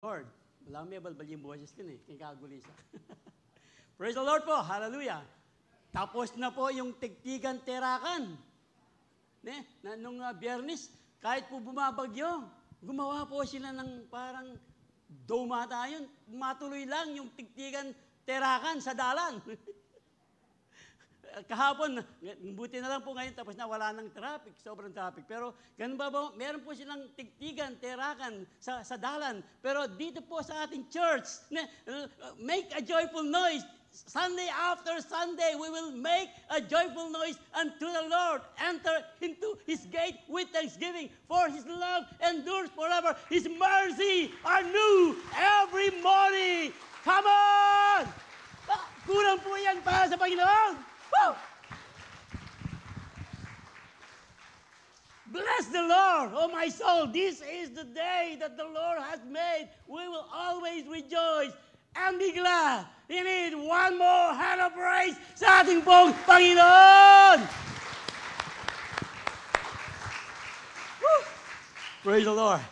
Lord. Wala may balbal yung boses ko eh. Kagulisa. Praise the Lord po. Hallelujah. Tapos na po yung tigtigan terakan. Nung biyernes, kahit po bumabagyo, gumawa po sila ng parang domata yun. Matuloy lang yung tigtigan terakan sa dalan. Kahapon, buti na lang po ngayon, tapos na wala ng traffic, sobrang traffic. Pero ganun ba, meron po silang tigtigan, terakan sa dalan. Pero dito po sa ating church, make a joyful noise. Sunday after Sunday, we will make a joyful noise unto the Lord. Enter into His gate with thanksgiving, for His love endures forever. His mercy are new every morning. Come on! Kulang po yan para sa Panginoon. Woo! Bless the Lord, oh my soul. This is the day that the Lord has made. We will always rejoice and be glad. We need one more hand of praise sa ating pong Panginoon. Woo! Praise the Lord.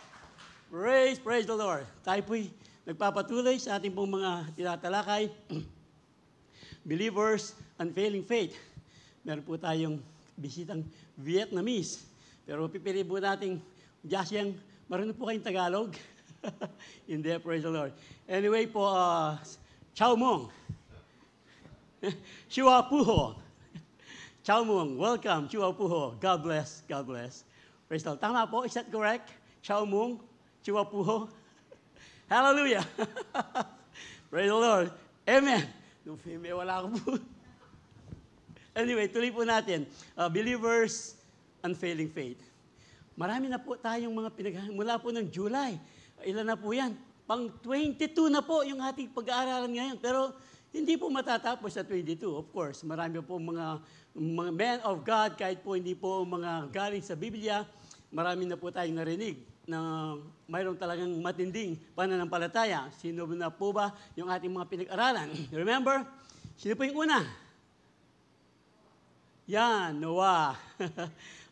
Praise the Lord. Tayo po'y nagpapatuloy sa ating pong mga tinatalakay. Believers, unfailing faith. Meron po tayong bisitang Vietnamese. Pero pipili po natin, Jasyang, marunong po kayong Tagalog? Hindi, praise the Lord. Anyway po, Chow Mong. Chua Puho. Chow Mong, welcome, Chua Puho. God bless, God bless. Praise the Lord. Tama po, is that correct? Chow Mong, Chua Puho. Hallelujah. Praise the Lord. Amen. May wala ko po. Anyway, tuloy po natin. Believers, unfailing faith. Marami na po tayong mga mula po ng July. Ilan na po yan? Pang 22 na po yung ating pag-aaralan ngayon. Pero hindi po matatapos sa 22. Of course, marami po mga men of God, kahit po hindi po mga galing sa Biblia, marami na po tayong narinig na mayroong talagang matinding pananampalataya. Sino na po ba yung ating mga pinag-aralan? Remember? Sino po yung una? Yan, Noah.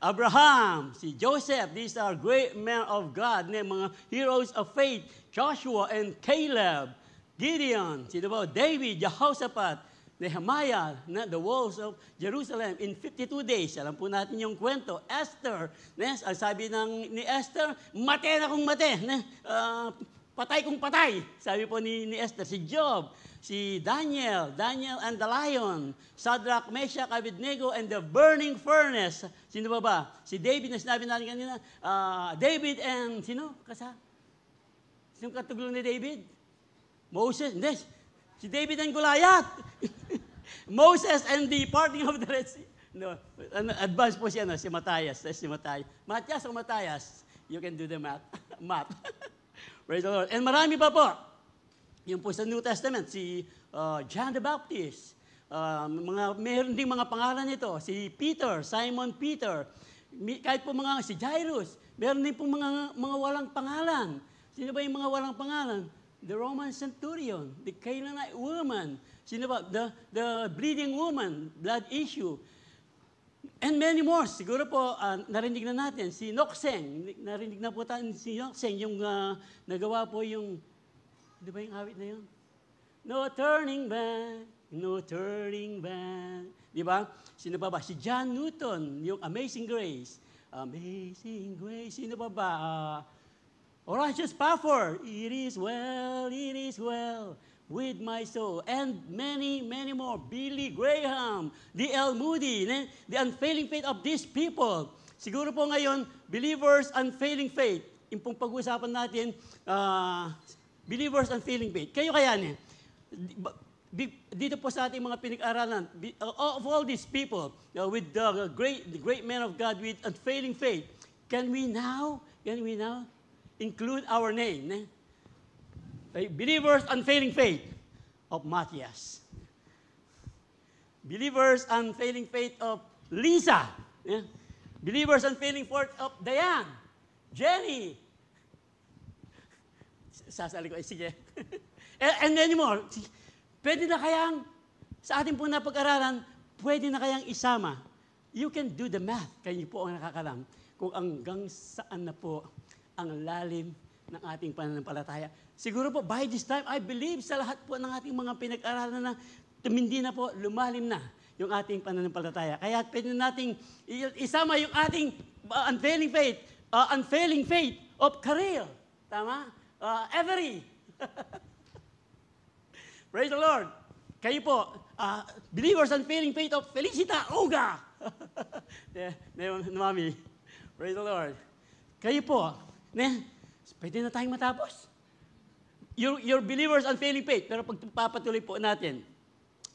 Abraham, si Joseph, these are great men of God, mga heroes of faith. Joshua and Caleb, Gideon, sino ba? David, Jehoshaphat, Nehemiah, the walls of Jerusalem in 52 days. Alam po natin yung kwento. Esther, ang sabi ni Esther, mate na kong mate. Patay kong patay. Sabi po ni Esther. Si Job, si Daniel and the lion, Shadrach, Meshach, Abednego, and the burning furnace. Sino ba? Si David na sinabi natin kanina. David and, sino? Sino katulong ni David? Moses. Hindi. Si David and Goliath. Moses and the parting of the Red Sea. No, advance po siya, si Matthias. Si Matthias. Matthias o Matthias? You can do the math. Praise the Lord. And marami pa po. Yung po sa New Testament, si John the Baptist. Meron ding mga pangalan nito. Si Peter, Simon Peter. Kahit po si Jairus. Meron din po mga walang pangalan. Sino ba yung mga walang pangalan? The Roman centurion, the Canaanite woman, sino ba? The bleeding woman, blood issue, and many more. Siguro po, narinig na natin, si Nokseng, narinig na po tayo si Nokseng, yung nagawa po yung, di ba yung awit na yun? No turning back, no turning back. Di ba? Sino ba? Si John Newton, yung Amazing Grace. Amazing Grace, sino ba? Horatius Spafford, it is well with my soul. And many, many more. Billy Graham, D.L. Moody, the unfailing faith of these people. Siguro po ngayon, believers, unfailing faith. Yung pong pag-uusapan natin, believers, unfailing faith. Kayo kaya niya? Dito po sa ating mga pinag-aralan, of all these people, with the great men of God with unfailing faith, can we now include our name? Believers, unfailing faith of Matthias. Believers, unfailing faith of Lisa. Believers, unfailing faith of Diane. Jenny. Sasali ko, sige. And many more. Pwede na kayang, sa ating po napag-aralan, pwede na kayang isama. You can do the math. Kayo po ang nakakalam kung hanggang saan na po ang lalim ng ating pananampalataya. Siguro po, by this time, I believe sa lahat po ng ating mga pinag-aralan na tumindi na po, lumalim na yung ating pananampalataya. Kaya pwede nating isama yung ating unfailing faith of career. Tama? Every. Praise the Lord. Kayo po, believers unfailing faith of Felicita Oga. Mami. Praise the Lord. Kayo po, pwede na tayong matapos. Your believers unfailing faith. Pero pagpapatuloy po natin,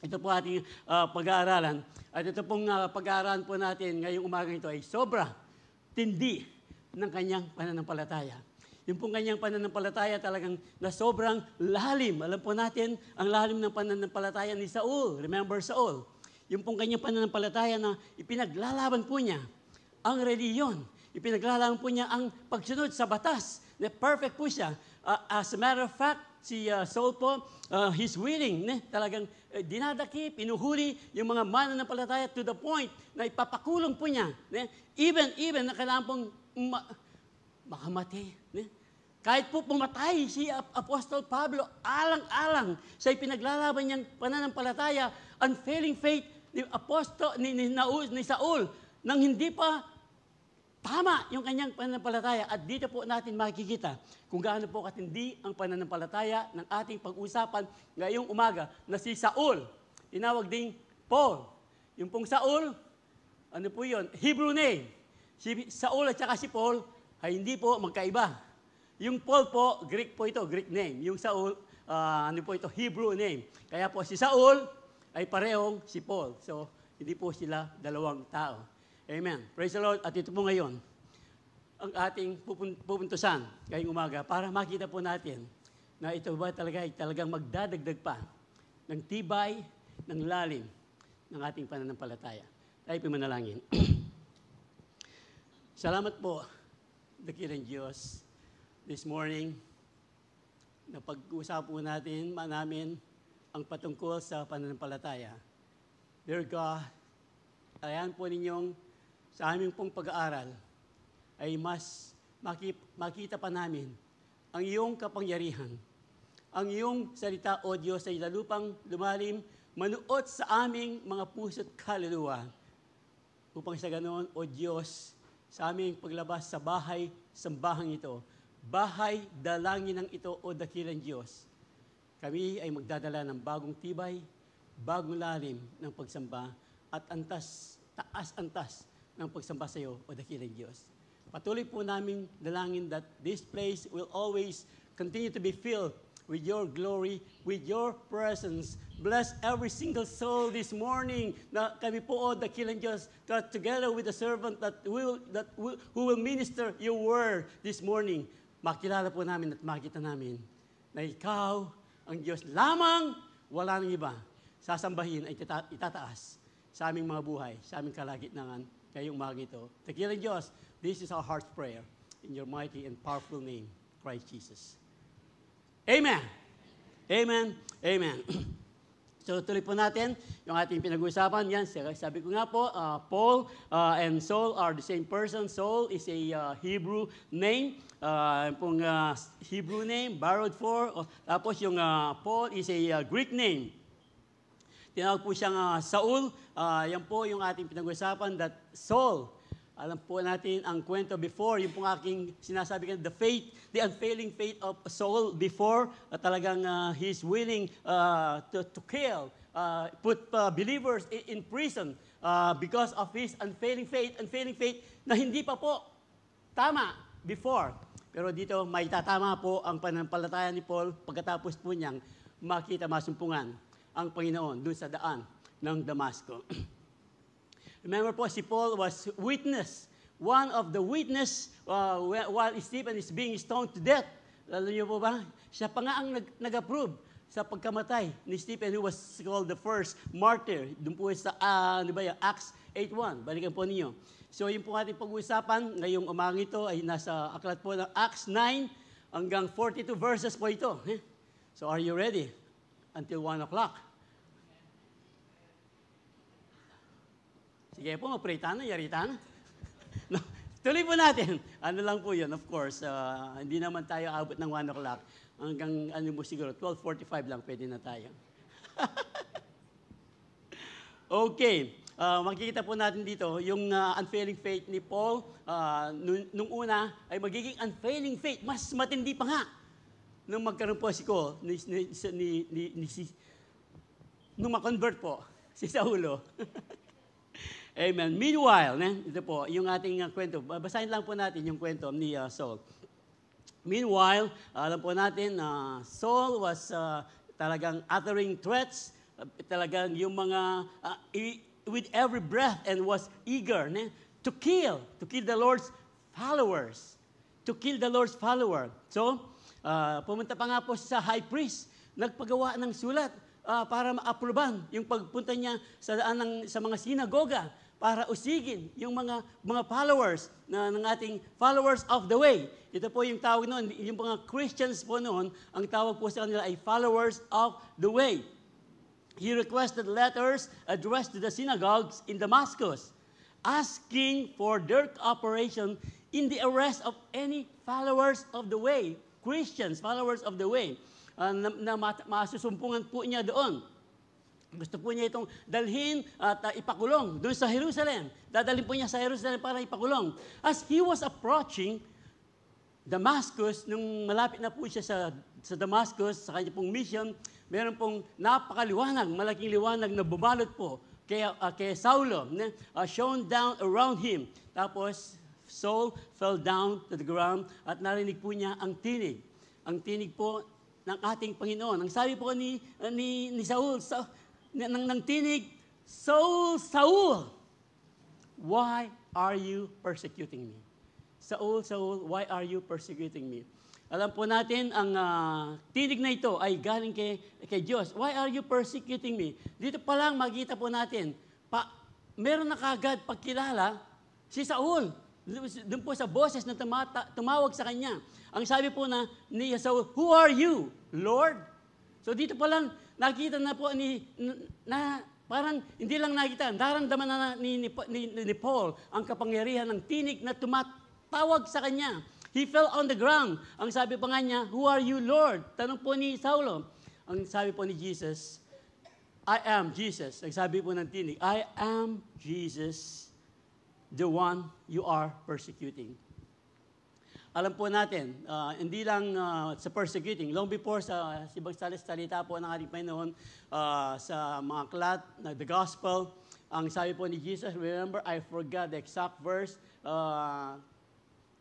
ito po ating pag-aaralan. At ito pong pag-aaralan po natin ngayong umaga ito ay sobra tindi ng kanyang pananampalataya. Yung pong kanyang pananampalataya talagang na sobrang lalim. Alam po natin, ang lalim ng pananampalataya ni Saul. Remember Saul? Yung pong kanyang pananampalataya na ipinaglalaban po niya ang reliyon. Ipinaglalaban po niya ang pagsunod sa batas. Na perfect po siya. As a matter of fact, si Saul po, he's willing. Talagang dinadaki, pinuhuli yung mga mananampalataya to the point na ipapakulong po niya. Even na kailangan pong makamati. Kahit po pumatay si Apostol Pablo, alang-alang sa ipinaglalaban niyang pananampalataya, unfailing faith ni Saul, nang hindi pa tama yung kanyang pananampalataya. At dito po natin makikita kung gaano po katindi ang pananampalataya ng ating pag-usapan ngayong umaga na si Saul. Tinawag ding Paul. Yung pong Saul, ano po yun? Hebrew name. Si Saul at saka si Paul ay hindi po magkaiba. Yung Paul po, Greek po ito, Greek name. Yung Saul, ano po ito, Hebrew name. Kaya po si Saul ay parehong si Paul. So, hindi po sila dalawang tao. Amen. Praise the Lord. At ito po ngayon, ang ating pupuntusan ngayong umaga para makita po natin na ito ba talagang magdadagdag pa ng tibay, ng lalim ng ating pananampalataya. Tayo po manalangin. Salamat po, dakilang Diyos, this morning na pag-uusap po namin ang patungkol sa pananampalataya. Dear God, ayan po ninyong sa aming pong pag-aaral ay mas makita pa namin ang iyong kapangyarihan. Ang iyong salita, O Diyos, ay lalupang lumalim, manuot sa aming mga puso't kaluluwa. Upang sa ganoon, O Diyos, sa aming paglabas sa bahay, sambahang ito, bahay, dalangin ng ito, O dakilang Diyos, kami ay magdadala ng bagong tibay, bagong lalim ng pagsamba, at taas-antas ng pagsamba sa iyo, O dakilang Diyos. Patuloy po namin dalangin that this place will always continue to be filled with your glory, with your presence. Bless every single soul this morning na kami po, O dakilang Diyos, that together with the servant who will minister your word this morning, makilala po namin at makita namin na ikaw ang Diyos lamang, wala nang iba. Sasambahin ay itataas sa aming mga buhay, sa aming kalagitnaan ngayong umaga ito. Dakilang Diyos, this is our heart's prayer. In your mighty and powerful name, Christ Jesus. Amen. Amen. Amen. So tuloy po natin yung ating pinag-uusapan. Yan, sabi ko nga po, Paul and Saul are the same person. Saul is a Hebrew name. Hebrew name, borrowed for. Tapos yung Paul is a Greek name. Tinawag po siyang Saul. Yan po yung ating pinag-uusapan, that Saul. Alam po natin ang kwento before, yung pong aking sinasabi the unfailing faith of Saul before, talagang he's willing to kill, put believers in prison because of his unfailing faith na hindi pa po tama before. Pero dito may tatama po ang pananampalataya ni Paul pagkatapos po niyang makita masumpungan ang Panginoon dun sa daan ng Damasco. Remember po, si Paul was one of the witness while Stephen is being stoned to death. Alam niyo po ba? Siya pa nga ang nag-approve sa pagkamatay ni Stephen, who was called the first martyr. Doon po sa Acts 8:1. Balikan po ninyo. So yung po ating pag-uusapan ngayong umagang ito ay nasa aklat po ng Acts 9 hanggang 42 verses po ito. So are you ready? Until 1 o'clock. Sige po, mag-pray tayo, yari tayo. No, Tuloy po natin. Ano lang po yun, of course. Hindi naman tayo abot ng 1 o'clock. Hanggang ano mo siguro, 12:45 lang pwede na tayo. Okay. Makikita po natin dito, yung unfailing faith ni Paul, nung una, ay magiging unfailing faith. Mas matindi pa nga. Nung magkaroon po si Paul, nung ma-convert po, si Saulo. Amen. Meanwhile, ito po, yung ating kwento. Basahin lang po natin yung kwento ni Saul. Meanwhile, alam po natin, Saul was talagang uttering threats, talagang yung mga, with every breath, and was eager to kill the Lord's followers. To kill the Lord's follower. So, pumunta pa nga po sa high priest, nagpagawa ng sulat para ma-aproban yung pagpunta niya sa mga sinagoga para usigin yung mga followers ng ating followers of the way. Ito po yung tawag noon, yung mga Christians po noon, ang tawag po sa kanila ay followers of the way. He requested letters addressed to the synagogues in Damascus, asking for their cooperation in the arrest of any followers of the way, Christians, followers of the way, na masusumpungan po niya doon. Gusto po niya itong dalhin at ipakulong doon sa Jerusalem. Dadalhin po niya sa Jerusalem para ipakulong. As he was approaching Damascus, nung malapit na po siya sa Damascus, sa kanya pong mission, meron pong napakaliwanag, malaking liwanag na bumalot po kay Saulo, shone down around him. Tapos, Saul fell down to the ground at narinig po niya ang tinig. Ang tinig po ng ating Panginoon. Ang sabi po ni Saul, ng tinig, Saul, Saul, why are you persecuting me? Saul, Saul, why are you persecuting me? Alam po natin, ang tinig na ito ay galing kay Diyos. Why are you persecuting me? Dito pa lang makita po natin, meron na kagad pagkilala si Saul. Doon po sa boses na tumawag sa kanya. Ang sabi po ni Saul, who are you, Lord? So dito pa lang, nakita na po parang hindi lang nakita, naramdaman na ni Paul ang kapangyarihan ng tinig na tumatawag sa kanya. He fell on the ground. Ang sabi pa nga niya, who are you, Lord? Tanong po ni Saulo. Ang sabi po ni Jesus, I am Jesus. Ang sabi po ng tinig, I am Jesus, the one you are persecuting. Alam po natin, hindi lang sa persecuting, long before sa ibang salita po ng ating Panginoon, sa mga aklat, the gospel, ang sabi po ni Jesus, remember, I forgot the exact verse,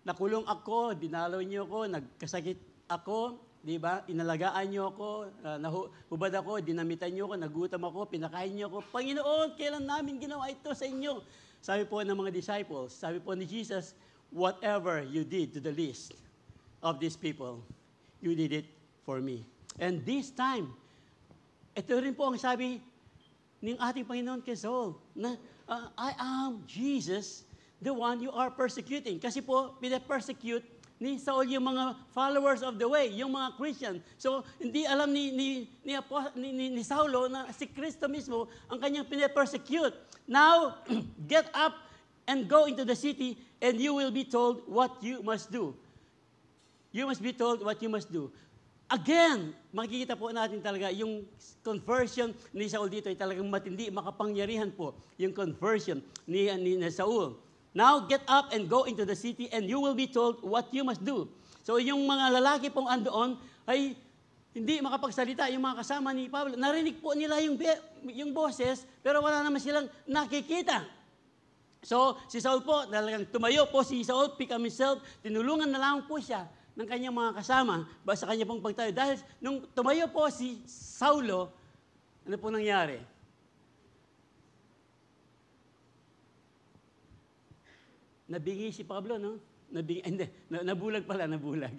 nakulong ako, dinalaw niyo ako, nagkasakit ako, di ba? Inalagaan niyo ako, nahubad ako, dinamitan niyo ako, nagutom ako, pinakain niyo ako. Panginoon, kailan namin ginawa ito sa inyo? Sabi po ng mga disciples, sabi po ni Jesus, whatever you did to the least of these people, you did it for me. And this time, ito rin po ang sabi ng ating Panginoon kay Saul, na I am Jesus, the one you are persecuting. Kasi po, pina-persecute ni Saul yung mga followers of the way, yung mga Christian. So, hindi alam ni Saulo na si Kristo mismo ang kanyang pina-persecute. Now, get up and go into the city and you will be told what you must do. You must be told what you must do. Again, makikita po natin talaga yung conversion ni Saul dito ay talagang matindi, makapangyarihan po yung conversion ni Saul. Now, get up and go into the city and you will be told what you must do. So, yung mga lalaki pong andoon ay hindi makapagsalita. Yung mga kasama ni Pablo, narinig po nila yung boses, pero wala naman silang nakikita. So, si Saul po, talagang tumayo po si Saul, pick up himself, tinulungan na lang po siya ng kanyang mga kasama sa kanya pong pagtayo. Dahil nung tumayo po si Saulo, ano po nangyari? Nabingi si Pablo, no? Nabulag pala, nabulag.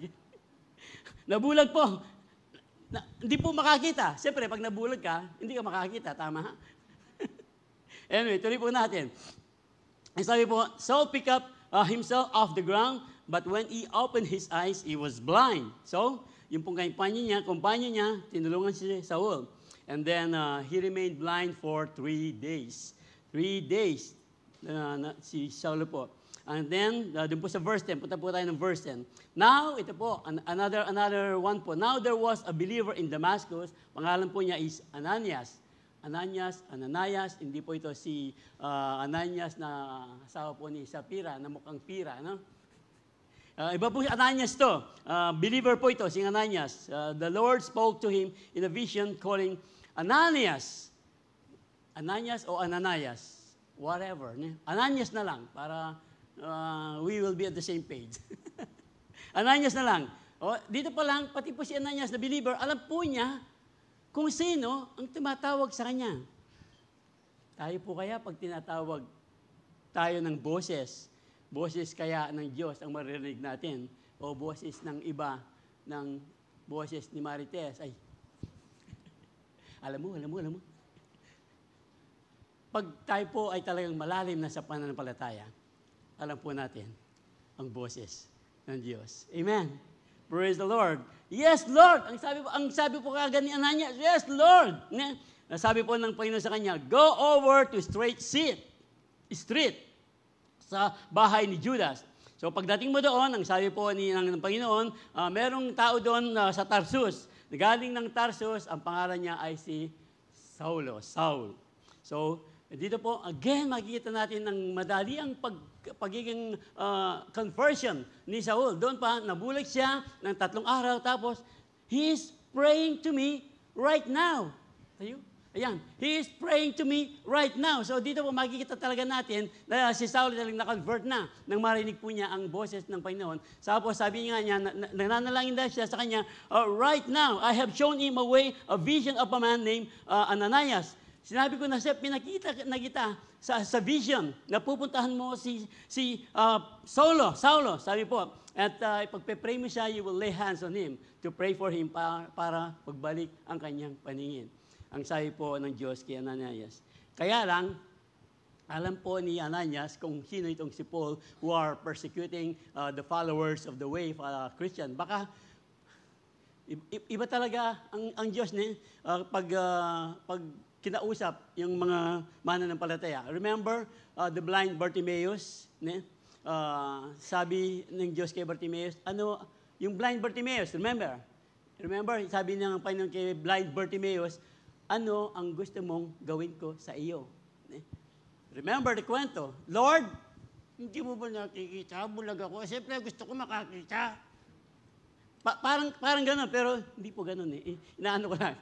Nabulag po. Hindi po makakita. Siyempre, pag nabulag ka, hindi ka makakita. Tama? Anyway, tuloy po natin. Ang sabi po, Saul picked up himself off the ground, but when he opened his eyes, he was blind. So, yung pong kumpanya niya, tinulungan si Saul. And then, he remained blind for 3 days. 3 days si Saulo po. And then, dun po sa verse 10, punta po tayo ng verse 10. Now, ito po, another one po. Now there was a believer in Damascus. Pangalan po niya is Ananias. Ananias, hindi po ito si Ananias na asawa po ni Sapphira, na mukhang pira, no? Iba po si Ananias to. Believer po ito, si Ananias. The Lord spoke to him in a vision calling Ananias. Ananias o Ananias. Whatever. Ananias na lang para we will be at the same page. Ananias na lang. Dito pa lang, pati po si Ananias na believer, alam po niya kung sino ang tumatawag sa kanya. Tayo po kaya pag tinatawag tayo ng boses kaya ng Diyos ang maririnig natin, o boses ng iba, ng boses ni Marites, ay, alam mo. Pag tayo po ay talagang malalim na sa pananampalataya, alam po natin ang boses ng Diyos. Amen. Praise the Lord. Yes, Lord. Ang sabi po kagad ni Ananias, yes, Lord. Sabi po ng Panginoon sa kanya, go over to street sa bahay ni Judas. So pagdating mo doon, ang sabi po ng Panginoon, merong tao doon sa Tarsus. Galing ng Tarsus, ang pangalan niya ay si Saul. So dito po, again, makikita natin ng madali ang pagiging conversion ni Saul. Doon pa, nabulag siya ng 3 araw, tapos, he's praying to me right now. Tayo? Ayan, he is praying to me right now. So dito po makikita talaga natin na si Saul talagang na-convert na nang marinig po niya ang boses ng Panginoon. Tapos sabi nga niya, nananalangin dahil siya sa kanya, right now, I have shown him a way, a vision of a man named Ananias. Sinabi ko na siya, pinakita na kita sa vision na pupuntahan mo si Saulo, sabi po. At pagpe-pray mo siya, you will lay hands on him to pray for him para pagbalik ang kanyang paningin. Ang sabi po ng Diyos kay Ananias. Kaya lang, alam po ni Ananias kung sino itong si Paul who are persecuting the followers of the way, Christian. Baka, iba talaga ang Diyos pag kinausap yung mga mananampalataya. Remember the blind Bartimaeus? Sabi ng Diyos kay Bartimaeus, yung blind Bartimaeus, remember, sabi ng Panginoon kay blind Bartimaeus, ano ang gusto mong gawin ko sa iyo? Remember the kwento. Lord, hindi mo ba nakikita? Bulag ako. Siyempre, gusto ko makakita. Parang gano'n, pero hindi po gano'n Inaano ko lang.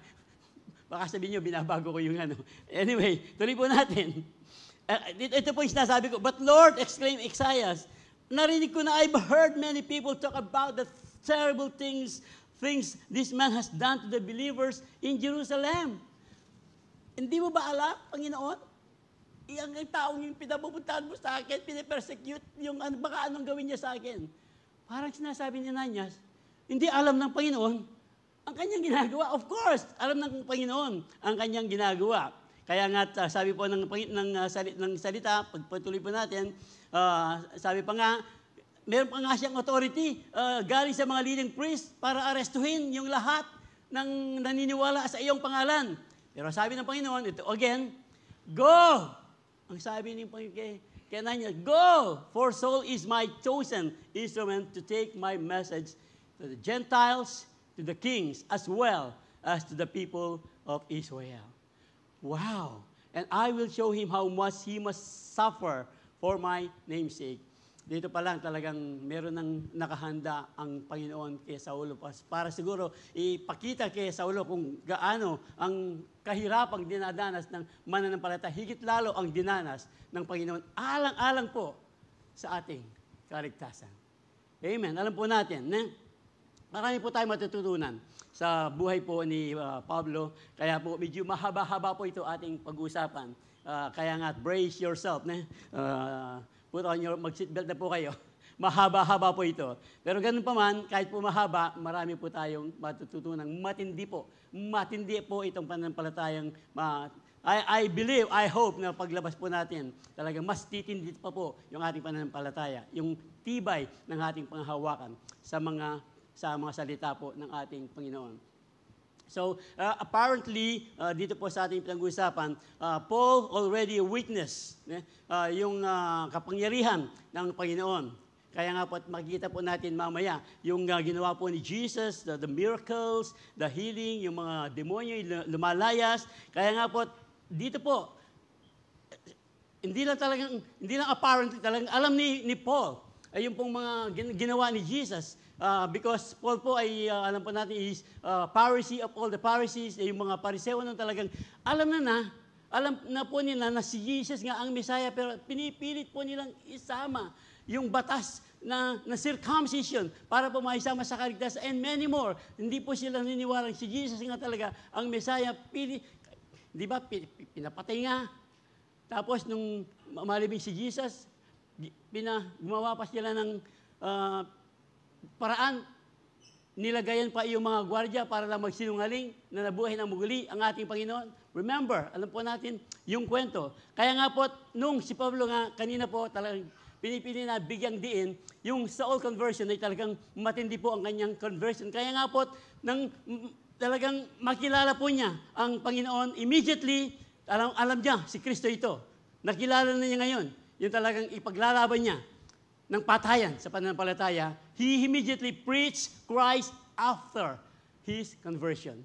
Baka sabihin nyo, binabago ko yung ano. Anyway, tuloy po natin. Ito po yung sinasabi ko. But Lord, exclaimed Isaiah, narinig ko na I've heard many people talk about the terrible things this man has done to the believers in Jerusalem. Hindi mo ba alam, Panginoon? Ang taong yung pinapupuntahan mo sa akin, pinipersecute, baka anong gawin niya sa akin. Parang sinasabi ni Ananias, hindi alam ng Panginoon ang kanyang ginagawa. Of course, alam ng Panginoon ang kanyang ginagawa. Kaya nga, sabi po ng salita, pagpatuloy po natin, sabi pa nga, meron pa nga siyang authority galing sa mga leading priest para arestuhin yung lahat ng naniniwala sa iyong pangalan. Pero sabi ng Panginoon, ito again, go! Ang sabi ng Panginoon kay Ananias, go! For Saul is my chosen instrument to take my message to the Gentiles, to the kings, as well as to the people of Israel. Wow! And I will show him how much he must suffer for my name's sake. Dito pa lang talagang meron ng nakahanda ang Panginoon kay Saulo para siguro ipakita kay Saulo kung gaano ang kahirapang dinadanas ng mananampalataya, higit lalo ang dinanas ng Panginoon, alang-alang po sa ating kaligtasan. Amen. Alam po natin, marami po tayong matututunan sa buhay po ni Pablo, kaya po medyo mahaba-haba po ito ating pag-uusapan. Kaya nga, brace yourself. Put on your, mag-seatbelt na po kayo. Mahaba-haba po ito. Pero ganun pa man, kahit po mahaba, marami po tayong matututunan. Matindi po itong pananampalatayang, I believe, I hope na paglabas po natin, talagang mas titindi pa po yung ating pananampalataya, yung tibay ng ating panghahawakan sa mga salita po ng ating Panginoon. So, apparently, dito po sa ating pinag-uusapan, Paul already witnessed yung kapangyarihan ng Panginoon. Kaya nga po, makikita po natin mamaya, yung ginawa po ni Jesus, the miracles, the healing, yung mga demonyo lumalayas. Kaya nga po, dito po, hindi lang apparently, talagang alam ni Paul, ay yung pong mga ginawa ni Jesus. Because Paul po ay, alam po natin, is Pharisee of all the Pharisees, yung mga Pariseo nang talagang alam na po nila na si Jesus nga ang Messiah, pero pinipilit po nilang isama yung batas na circumcision para po maisama sa kaligtasan and many more. Hindi po sila niniwalang si Jesus nga talaga ang Messiah. Di ba, pinapatay nga. Tapos nung malibing si Jesus, gumawa pa sila ng paraan, nilagayan pa yung mga gwardiya para lang magsinungaling na nabuhay ng muli ang ating Panginoon. Remember, alam po natin yung kwento. Kaya nga po, nung si Pablo nga, kanina po talagang pinipili na bigyang diin, yung Saul conversion ay talagang matindi po ang kanyang conversion. Kaya nga po, nang talagang makilala po niya ang Panginoon, immediately, alam niya, si Kristo ito. Nakilala na niya ngayon. Yung talagang ipaglalaban niya ng patayan sa pananampalataya, he immediately preached Christ after his conversion.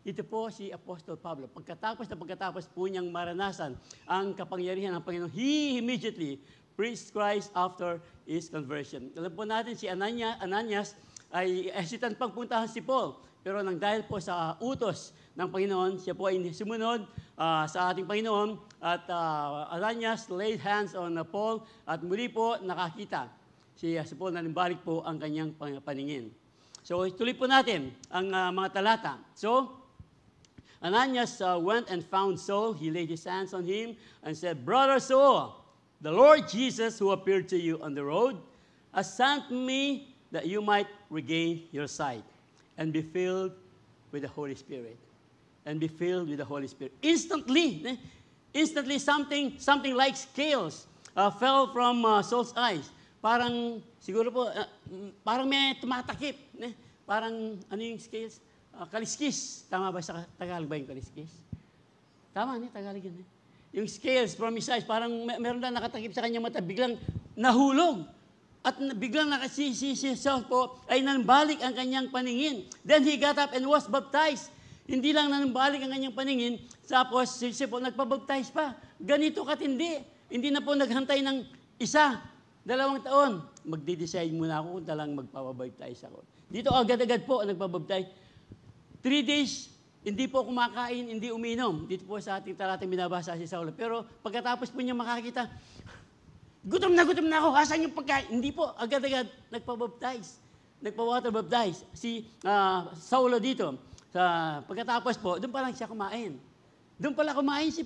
Ito po si Apostol Pablo. Pagkatapos po niyang maranasan ang kapangyarihan ng Panginoon, he immediately preached Christ after his conversion. Alam po natin si Ananias ay hesitant pang puntahan si Paul. Pero nang dahil po sa utos ng Panginoon, siya po ay sumunod sa ating Panginoon at Ananias laid hands on Paul at muli po nakakita si Paul na nimbalik po ang kanyang paningin. So tuloy po natin ang mga talata. So, Ananias went and found Saul. He laid his hands on him and said, "Brother Saul, the Lord Jesus who appeared to you on the road has sent me that you might regain your sight and be filled with the Holy Spirit." And be filled with the Holy Spirit. Instantly, something like scales fell from Saul's eyes. Parang, siguro po, parang may tumatakip. Parang, ano yung scales? Kaliskis. Tama ba sa Tagalog ba yung kaliskis? Tama, Tagalog yun. Yung scales from his eyes, parang meron na nakatakip sa kanyang mata, biglang nahulog. At biglang si Saul po ay nanbalik ang kanyang paningin. Then he got up and was baptized. Hindi lang nanbalik ang kanyang paningin, tapos si Paul nagpabaptize pa. Ganito katindi. Hindi na po naghantay ng 1, 2 taon. Magde-decide muna ako kung talang magpapabaptize ako. Dito agad-agad po nagpabaptize. 3 days, hindi po kumakain, hindi uminom. Dito po sa ating talatang binabasa si Saulo. Pero pagkatapos po niya makakita, gutom na ako, asan yung pagkain? Hindi po, agad-agad nagpabaptize. Nagpa-water baptize. Si Saulo dito. Pagkatapos po, doon pa lang siya kumain. Doon pala kumain si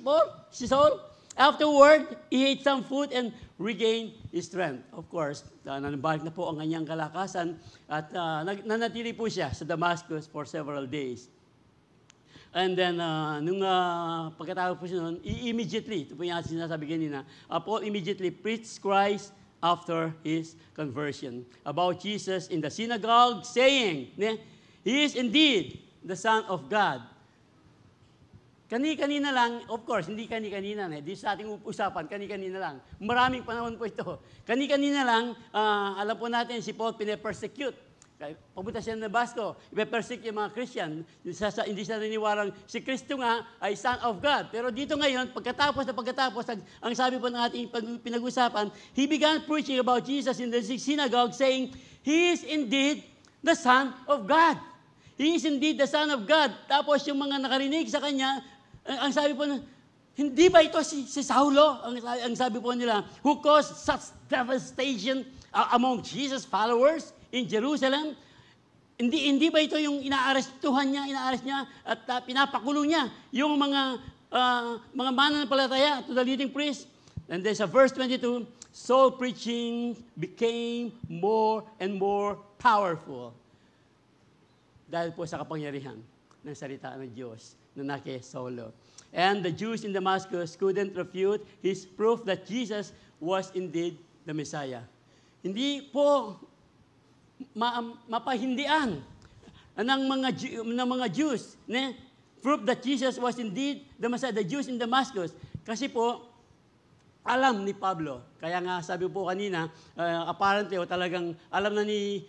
Saul. Afterward, he ate some food and regained his strength. Of course, nanabalik na po ang kanyang kalakasan at nanatili po siya sa Damascus for several days. And then, nung pagkatapos po siya noon, immediately, ito po yung sinasabi kanina, Paul immediately preached Christ after his conversion. About Jesus in the synagogue, saying, "He is indeed the Son of God." Kani-kanina lang, of course, hindi kani-kanina. Di sa ating usapan, kani-kanina lang. Maraming panahon po ito. Kani-kanina lang, alam po natin, si Paul pinapersecute. Papunta siya ng Damascus, ipapersecute yung mga Christian. Hindi siya naniniwalang si Kristo nga ay Son of God. Pero dito ngayon, pagkatapos, ang sabi po ng ating pinag-usapan, he began preaching about Jesus in the synagogue, saying, "He is indeed the Son of God." He is indeed the Son of God. Tapos yung mga nakarinig sa kanya, ang sabi po, hindi ba ito si Saulo? Ang sabi po nila, who caused such devastation among Jesus' followers in Jerusalem? Hindi ba ito yung inaares niya at pinapakulong niya yung mga mananampalataya to the leading priest? And then sa verse 22, Saul preaching became more and more powerful. Dahil po sa kapangyarihan ng salita ng Diyos na kay Saulo. And the Jews in Damascus couldn't refute his proof that Jesus was indeed the Messiah. Hindi po mapahindian ng mga Jews, ne? Proof that Jesus was indeed the Messiah, the Jews in Damascus. Kasi po, alam ni Pablo. Kaya nga sabi po kanina, apparently, talagang alam na ni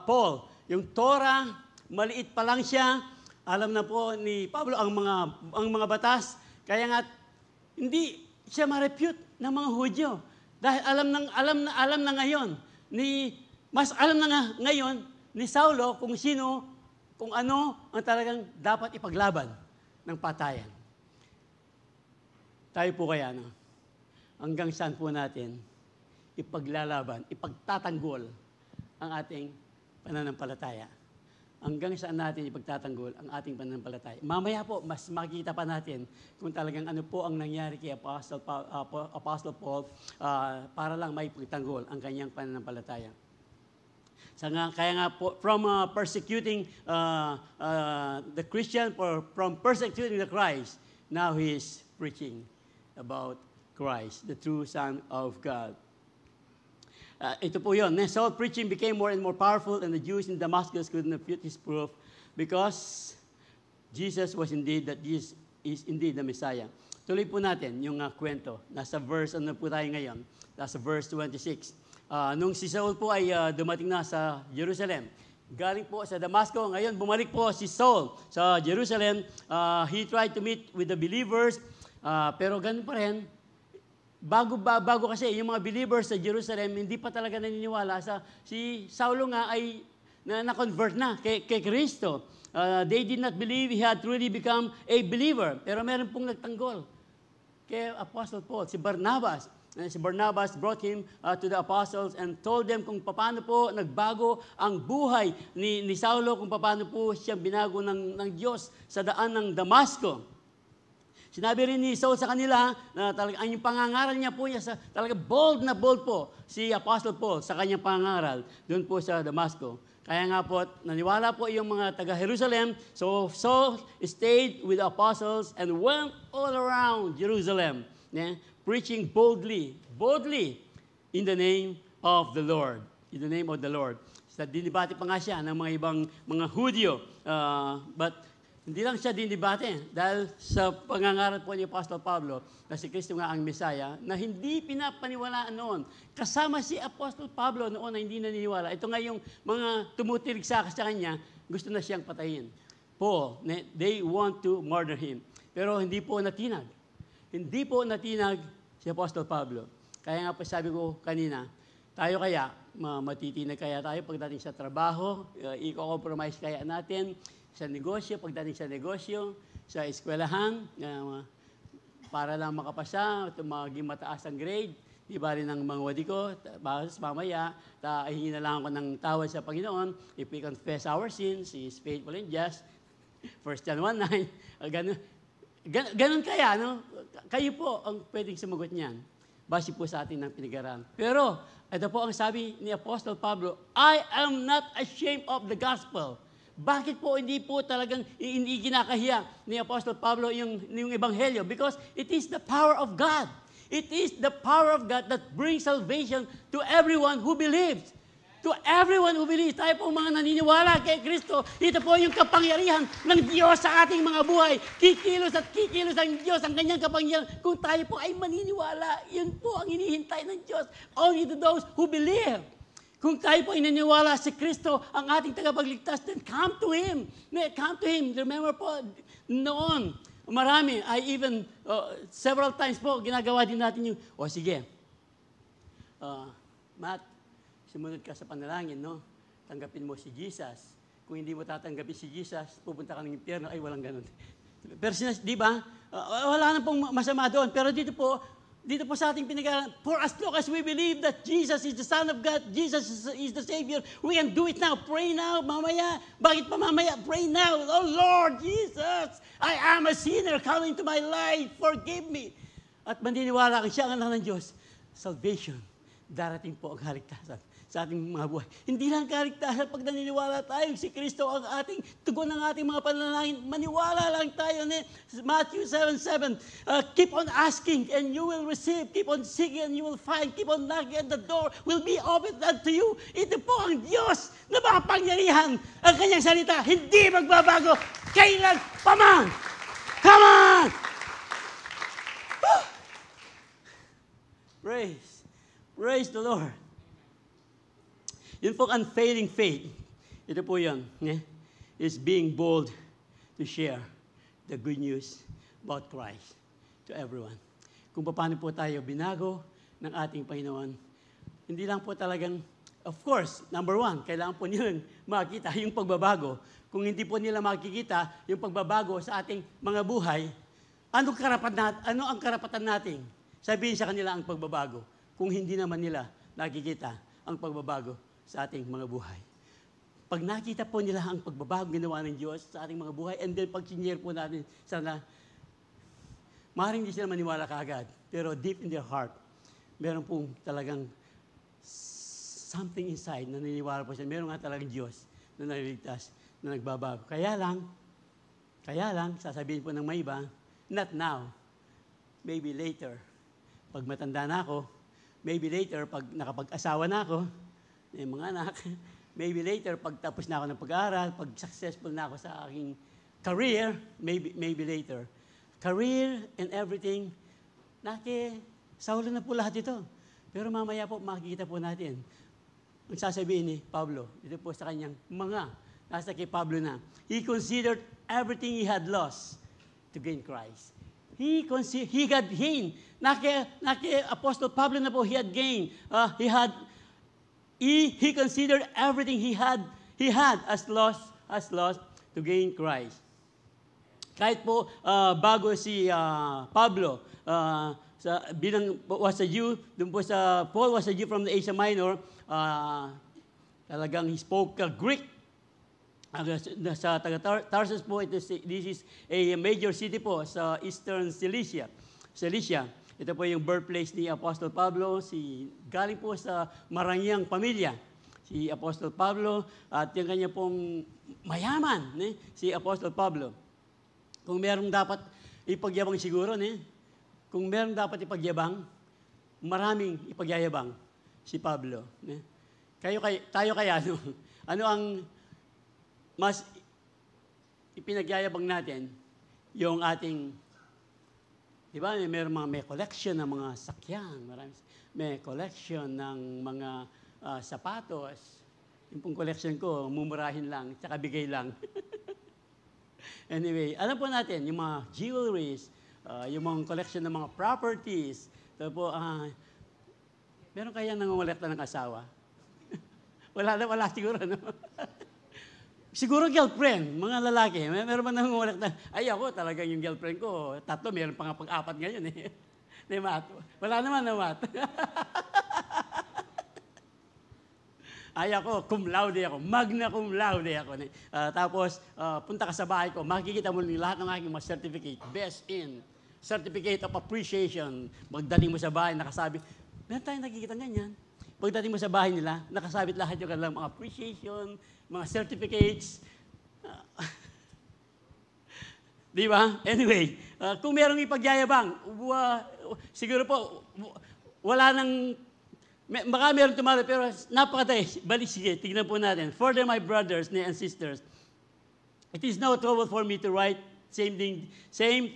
Paul, yung Torah, maliit pa lang siya, alam na po ni Pablo ang mga batas. Kaya nga, hindi siya ma-refute ng mga Hudyo. Dahil alam na ngayon, mas alam na ngayon ni Saulo kung ano ang talagang dapat ipaglaban ng patayan. Tayo po kaya, hanggang saan po natin ipaglalaban, ipagtatanggol ang ating pananampalataya. Hanggang saan natin ipagtatanggol ang ating pananampalataya. Mamaya po, mas makikita pa natin kung talagang ano po ang nangyari kay Apostle Paul para lang may ipagtanggol ang kanyang pananampalataya. Kaya nga po, from persecuting the Christian, from persecuting the Christ, now he is preaching about Christ, the true Son of God. Ito po yun. Saul's preaching became more and more powerful, and the Jews in Damascus couldn't refute his proof because Jesus is indeed the Messiah. Tuloy po natin yung kwento. Nasa verse, po tayo ngayon? Nasa verse 26. Nung si Saul po ay dumating na sa Jerusalem, galing po sa Damasco, ngayon bumalik po si Saul sa Jerusalem. He tried to meet with the believers, pero ganun pa rin. Bago kasi yung mga believers sa Jerusalem, hindi pa talaga naniniwala si Saulo nga ay na-convert na kay Kristo. They did not believe he had truly become a believer. Pero meron pong nagtanggol kay Apostle Paul, si Barnabas. Si Barnabas brought him to the apostles and told them kung paano po nagbago ang buhay ni Saulo, kung paano po siya binago ng Diyos sa daan ng Damasco. Sinabi rin ni Saul sa kanila na talaga ang pangangaral niya po talaga bold po si Apostle Paul sa kanyang pangangaral doon po sa Damasco. Kaya nga po, naniwala po yung mga taga-Jerusalem. So Saul stayed with the apostles and went all around Jerusalem, preaching boldly in the name of the Lord. In the name of the Lord. Dinibati pa nga siya ng mga ibang mga Hudyo. But hindi lang siya dinibate dahil sa pangangaral po ni Apostle Pablo na si Kristo nga ang Messiah na hindi pinapaniwalaan noon. Kasama si Apostle Pablo noon na hindi naniniwala. Ito nga yung mga tumutirig sa kanya, gusto na siyang patayin. Paul, they want to murder him. Pero hindi po natinag. Hindi po natinag si Apostle Pablo. Kaya nga po sabi ko kanina, tayo kaya, matitinag kaya tayo pagdating sa trabaho, i-compromise kaya natin, sa negosyo, pagdating sa negosyo, sa eskwelahan, para lang makapasa, maging mataas ang grade, di ba rin ang mga wadi ko, mamaya, hingin na lang ako ng tawad sa Panginoon, if we confess our sins, He is faithful and just, 1 John 1:9, ganun kaya, no? Kayo po ang pwedeng sumagot niyan, base po sa atin ng pinag-aralan. Pero, ito po ang sabi ni Apostle Pablo, I am not ashamed of the gospel. Bakit po hindi po talagang hindi kinakahiya ni Apostle Pablo yung Ebanghelyo? Because it is the power of God. It is the power of God that brings salvation to everyone who believes. To everyone who believes. Tayo po mga naniniwala kay Kristo. Ito po yung kapangyarihan ng Diyos sa ating mga buhay. Kikilos at kikilos ang Diyos, ang kanyang kapangyarihan. Kung tayo po ay maniniwala, yun po ang hinihintay ng Diyos. Only to those who believe. Kung tayo po inaniwala si Kristo, ang ating tagapagligtas, then come to Him. Come to Him. Remember po, noon, marami, even several times po, ginagawa din natin yung, sige, Matt, sumunod ka sa panalangin, no? Tanggapin mo si Jesus. Kung hindi mo tatanggapin si Jesus, pupunta ka ng impyerno. Ay, walang ganun. Pero di ba? Wala na pong masama doon. Pero dito po sa ating pinag-aralan, for as long as we believe that Jesus is the Son of God, Jesus is the Savior, we can do it now. Pray now, mamaya. Bakit pa mamaya? Pray now. Oh Lord Jesus, I am a sinner. Come into my life. Forgive me. At maniniwala kang siya ang anak ng Diyos. Salvation. Darating po ang kaligtasan. sa ating mga buhay. Hindi lang kaligtasan pag naniniwala tayo, si Kristo ang ating tugon ng ating mga panalangin. Maniwala lang tayo. Matthew 7:7, keep on asking and you will receive. Keep on seeking and you will find. Keep on knocking and the door will be opened unto you. Ito po ang Diyos na makapangyarihan. Ang kanyang salita, hindi magbabago. Kailan pa man. Come on! Praise the Lord. Yun po unfailing faith. Ito po yun. Is being bold to share the good news about Christ to everyone. Kung paano po tayo binago ng ating Panginoon, hindi lang po talagang, of course, number one, kailangan po nilang makita yung pagbabago. Kung hindi po nila makikita yung pagbabago sa ating mga buhay, ano ang karapatan natin sabihin sa kanila ang pagbabago kung hindi naman nila nakikita ang pagbabago sa ating mga buhay. Pag nakita po nila ang pagbabago ginawa ng Diyos sa ating mga buhay, and then pag sinyer po natin sana, maaaring hindi sila maniwala kaagad, pero deep in their heart, meron pong talagang something inside na naniniwala po siya. Meron nga talagang Diyos na naliligtas, na nagbabago. Kaya lang, sasabihin po ng may iba, not now, maybe later. Pag matanda na ako, maybe later, pag nakapag-asawa na ako, may mga anak, maybe later, pag tapos na ako ng pag-aaral, pag successful na ako sa aking career, maybe later. Career and everything, saulo na po lahat ito. Pero mamaya po, makikita po natin. Ang sasabihin ni Pablo, ito po sa kanyang nasa kay Pablo na, he considered everything he had lost to gain Christ. He had gained. Apostle Pablo na po, he had gained. He considered everything he had as lost to gain Christ. Kahit po bago si Pablo was a Jew, Paul was a Jew from the Asia Minor, talagang he spoke Greek. Sa Tarsus po, this is a major city po sa Eastern Cilicia. Ito po yung birthplace ni Apostle Pablo. Galing po sa marangyang pamilya. Si Apostle Pablo at yung kanya pong mayaman, si Apostle Pablo. Kung merong dapat ipagyabang siguro, kung merong dapat ipagyabang, maraming ipagyayabang si Pablo. Tayo kaya, ano ang mas ipinagyayabang natin yung ating, di ba, may collection ng mga sakyan, may collection ng mga sapatos. Yung pong collection ko, mumurahin lang, tsaka bigay lang. Anyway, alam po natin, yung mga jewelries, yung mga collection ng mga properties, tapos meron kaya nangungulekta ng asawa? Wala siguro, no? Siguro girlfriend, mga lalaki. Meron ba nangungulek na, ako talagang yung girlfriend ko, 3, meron pa nga pag-4 ngayon eh. Wala naman na mat. Ako, cum laude ako, magna cum laude ako. Tapos, punta ka sa bahay ko, makikita mo lahat ng aking mga certificate. Best in, certificate of appreciation. Pagdating mo sa bahay, nakasabi, meron tayong nakikita ganyan. Pagdating mo sa bahay nila, nakasabit lahat yung kanilang mga appreciation, mga certificates. Di ba? Anyway, kung merong ipagyayabang, siguro po, wala nang, baka meron tumalo, pero napakatay. Balik, sige, tignan po natin. Further, my brothers and sisters, it is no trouble for me to write same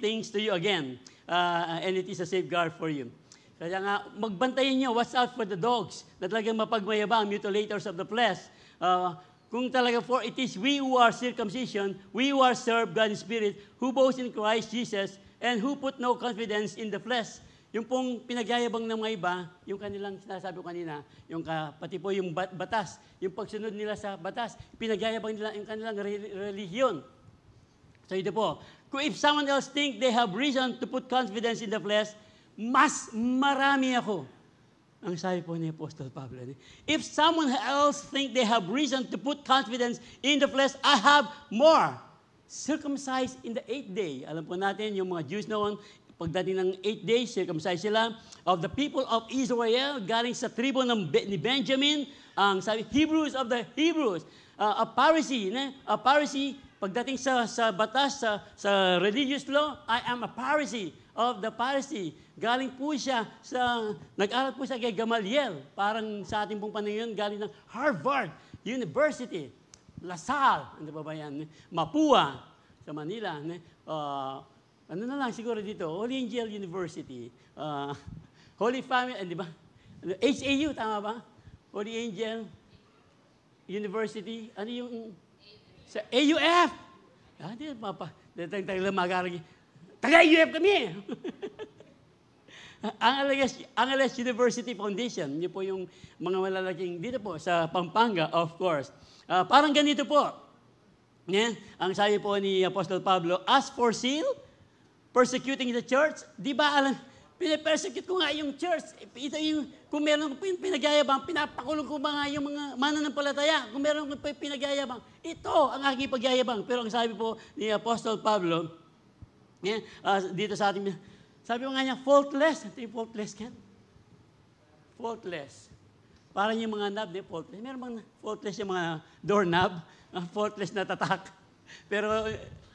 things to you again, and it is a safeguard for you. Kaya nga, magbantayin nyo, watch out for the dogs na talagang mapagmayabang, mutilators of the flesh. Kung talaga, for it is we who are circumcision, we who are served God in spirit, who boast in Christ Jesus, and who put no confidence in the flesh. Yung pong pinagyayabang ng mga iba, yung kanilang sinasabi ko kanina, yung pati po yung batas, yung pagsunod nila sa batas, pinagyayabang nila yung kanilang relihiyon. So ito po, if someone else think they have reason to put confidence in the flesh, mas marami ako. Ang sabi po ni Apostle Pablo. If someone else think they have reason to put confidence in the flesh, I have more. Circumcised in the 8th day. Alam po natin, yung mga Jews noon, Pagdating ng 8 days, circumcised sila. Of the people of Israel, galing sa tribo ni Benjamin, ang sabi, Hebrews of the Hebrews. A Pharisee, pagdating sa batas, sa religious law, I am a Pharisee of the Pharisee. Galing po siya nag-aral po siya kay Gamaliel. Parang sa ating pong panahon, galing ng Harvard University, LaSalle, ano ba yan? Mapua, sa Manila. Ano na lang siguro dito, Holy Angel University, Holy Family, di ba? HAU, tama ba? Holy Angel University, ano yung, sa AUF. Hindi, papa, taga-AUF kami. Angeles University Foundation, yun po yung mga malalaking dito po sa Pampanga, of course. Parang ganito po. Ang sabi po ni Apostle Pablo, as for zeal, persecuting the church, di ba alam, pinapersecute ko nga yung church. Ito yung, kung meron kong pinagayabang, pinapakulong ko ba nga yung mga mananampalataya. Kung meron kong pinagayabang, ito ang aking pagyayabang. Pero ang sabi po ni Apostle Pablo, dito sa ating, sabi ko nga niya, faultless. Ito yung faultless yan. Faultless. Parang yung mga knob, faultless. Meron bang faultless yung mga doorknob? Faultless na tatak. Pero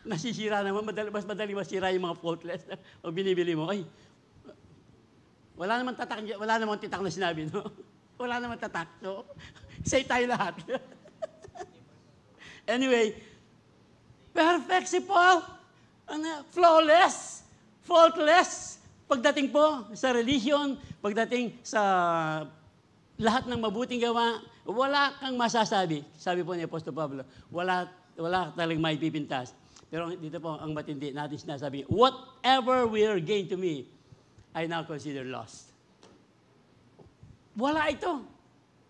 nasisira naman, mas madali masira yung mga faultless. Pag binibili mo, ay, wala namang tatak, wala namang titak na sinabi, no? Wala namang tatak. So, say tayo lahat. Anyway, perfect si Paul. Flawless, faultless. Pagdating po sa religion, pagdating sa lahat ng mabuting gawa, wala kang masasabi. Sabi po ni Apostol Pablo, wala talagang may pipintas. Pero dito po, ang matindi natin sinasabi, whatever will gain to me, I now consider lost. Wala ito.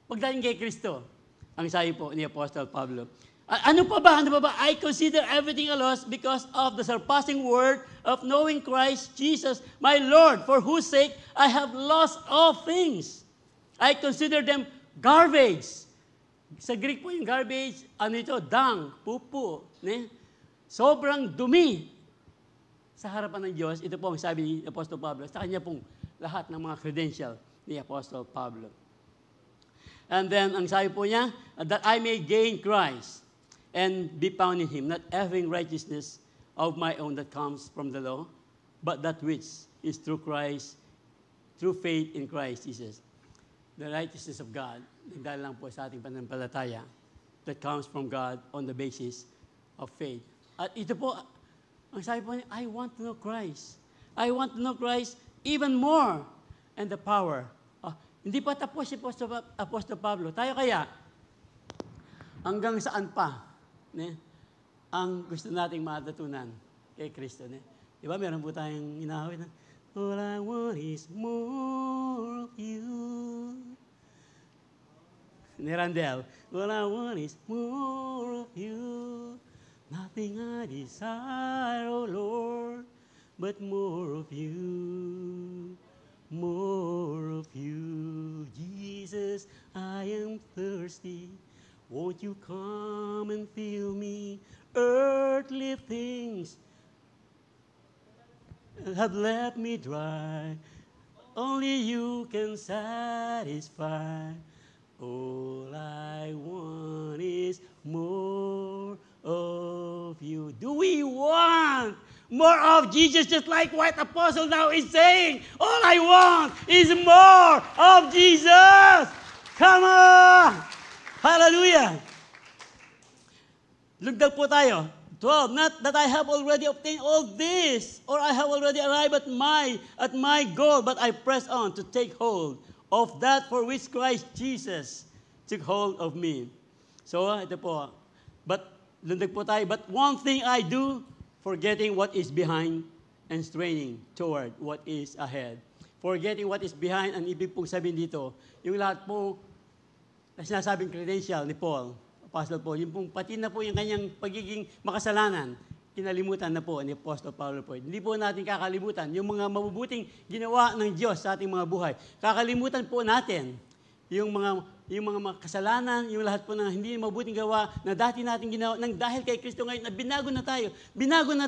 Pagdating kay Kristo, ang sabi po ni Apostol Pablo, ano pa ba? I consider everything a loss because of the surpassing word of knowing Christ Jesus, my Lord, for whose sake I have lost all things. I consider them garbage. Sa Greek po yung garbage, ano ito? Dung, pupo. Sobrang dumi. Sa harapan ng Diyos, ito po ang sabi ni Apostol Pablo. Sa kanya pong lahat ng mga credential ni Apostol Pablo. And then, ang sabi po niya, that I may gain Christ and be found in Him, not having righteousness of my own that comes from the law, but that which is through Christ, through faith in Christ Jesus. The righteousness of God, dahil lang po sa ating pananampalataya, that comes from God on the basis of faith. At ito po, ang sabi po niya, I want to know Christ. I want to know Christ even more. And the power. Hindi pa tapos si Apostol Pablo. Tayo kaya, hanggang saan pa, ang gusto nating matutunan kay Kristo. Di ba, meron po tayong inahawit na, all I want is more of you. Ni Randel, all I want is more of you. Nothing I desire, oh Lord, but more of you. More of you. Jesus, I am thirsty. Won't you come and fill me? Earthly things have left me dry. Only you can satisfy. All I want is more of you. Do we want more of Jesus, just like what Apostle now is saying? All I want is more of Jesus. Come on! Hallelujah! Lugdag po tayo. 12, not that I have already obtained all this, or I have already arrived at my goal, but I press on to take hold of that for which Christ Jesus took hold of me. So, ito po. Lundag po tayo. But one thing I do, forgetting what is behind and straining toward what is ahead. Forgetting what is behind, ang ibig pong sabihin dito, yung lahat po na sinasabing credential ni Paul, Apostle Paul, yung pong pati na po yung kanyang pagiging makasalanan, kinalimutan na po ni Apostle Paulo po. Hindi po natin kakalimutan yung mga mabubuting ginawa ng Diyos sa ating mga buhay. Kakalimutan po natin yung mga kasalanan, yung lahat po ng hindi mabuting gawa na dati natin ginawa, nang dahil kay Kristo ngayon, na binago na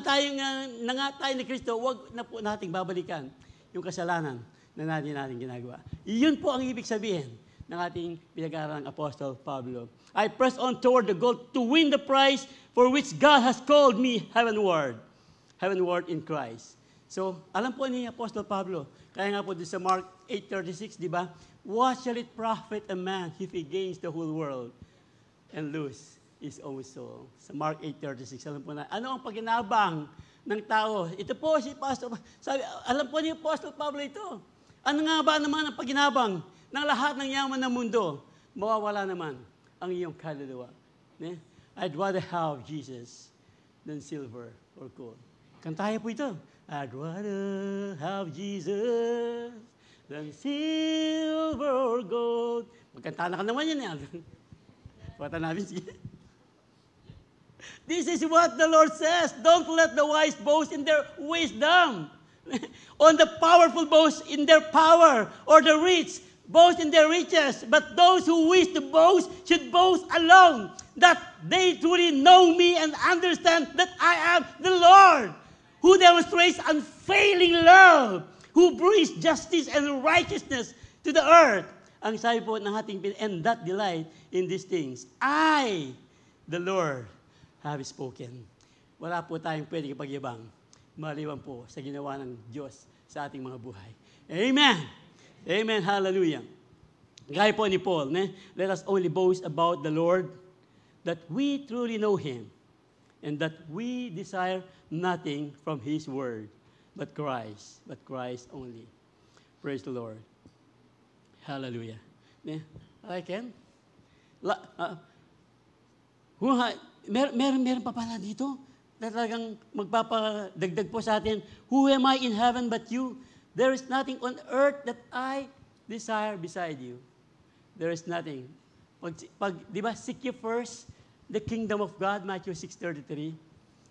tayo na nga tayo ni Kristo, wag na po nating babalikan yung kasalanan na natin ginagawa. Iyon po ang ibig sabihin ng ating pinag-aaralang Apostol Pablo. I press on toward the goal to win the prize for which God has called me heavenward in Christ. So, alam po ni Apostol Pablo, kaya nga po sa Mark 8:36, di ba? What shall it profit a man if he gains the whole world and lose his own soul? Sa Mark 8:36, alam po na, ano ang paginabang ng tao? Ito po si Pastor, sabi, alam po ni Apostol Pablo ito. Ano nga ba naman ang paginabang ng lahat ng yaman ng mundo? Mawawala naman ang iyong kaluluwa. I'd rather have Jesus than silver or gold. Kantahin po ito. I'd rather have Jesus than silver or gold. Magkanta na ka naman yan. Pata namin, sige. This is what the Lord says. Don't let the wise boast in their wisdom. On the powerful boast in their power, or the rich boast in their riches. But those who wish to boast should boast alone, that they truly know me and understand that I am the Lord, who demonstrates unfailing love, who brings justice and righteousness to the earth. Ang sabi po ng ating and that delight in these things. I, the Lord, have spoken. Wala po tayong pwede ipagyabang maliban po sa ginawa ng Diyos sa ating mga buhay. Amen! Amen, hallelujah. Gaya po ni Paul, let us only boast about the Lord, that we truly know Him, and that we desire nothing from His word, but Christ only. Praise the Lord. Hallelujah. I can? Meron pa pala dito na talagang magpapadagdag po sa atin, who am I in heaven but you? There is nothing on earth that I desire beside you. There is nothing. Di ba, seek you first the kingdom of God, Matthew 6:33,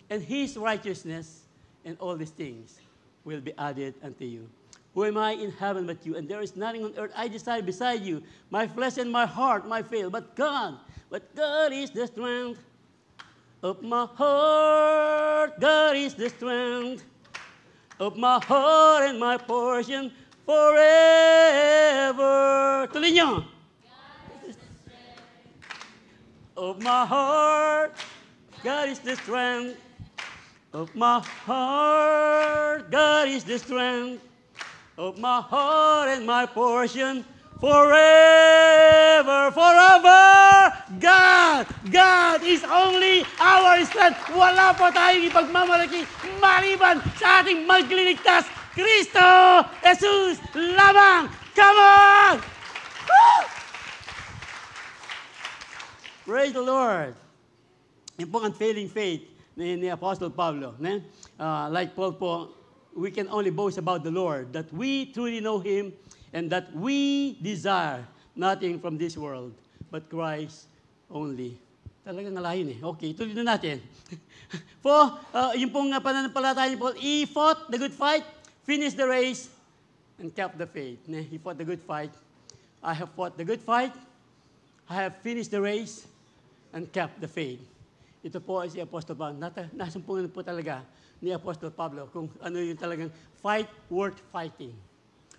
and His righteousness, and all these things will be added unto you. Who am I in heaven but you? And there is nothing on earth I desire beside you. My flesh and my heart might fail, but God is the strength of my heart. God is the strength of my heart and my portion forever. Tuloy nyo. Of my heart, God is the strength of my heart. God is the strength of my heart and my portion forever, forever. God is only our strength. Wala po tayong ipagmamalaki maliban sa ating magliligtas, Kristo Jesus lamang. Come on! Woo! Praise the Lord. Yung pong unfailing faith ni Apostle Pablo. Like Paul po, we can only boast about the Lord, that we truly know Him, and that we desire nothing from this world, but Christ only. Talagang alayin Okay, tuloy na natin. Yung pong pananampalataya ni Paul, he fought the good fight, finished the race, and kept the faith. He fought the good fight. I have fought the good fight. I have finished the race, and kept the faith. Ito po ay si Apostol Pablo. Nasumpungan po talaga ni Apostol Pablo kung ano yung talagang fight worth fighting,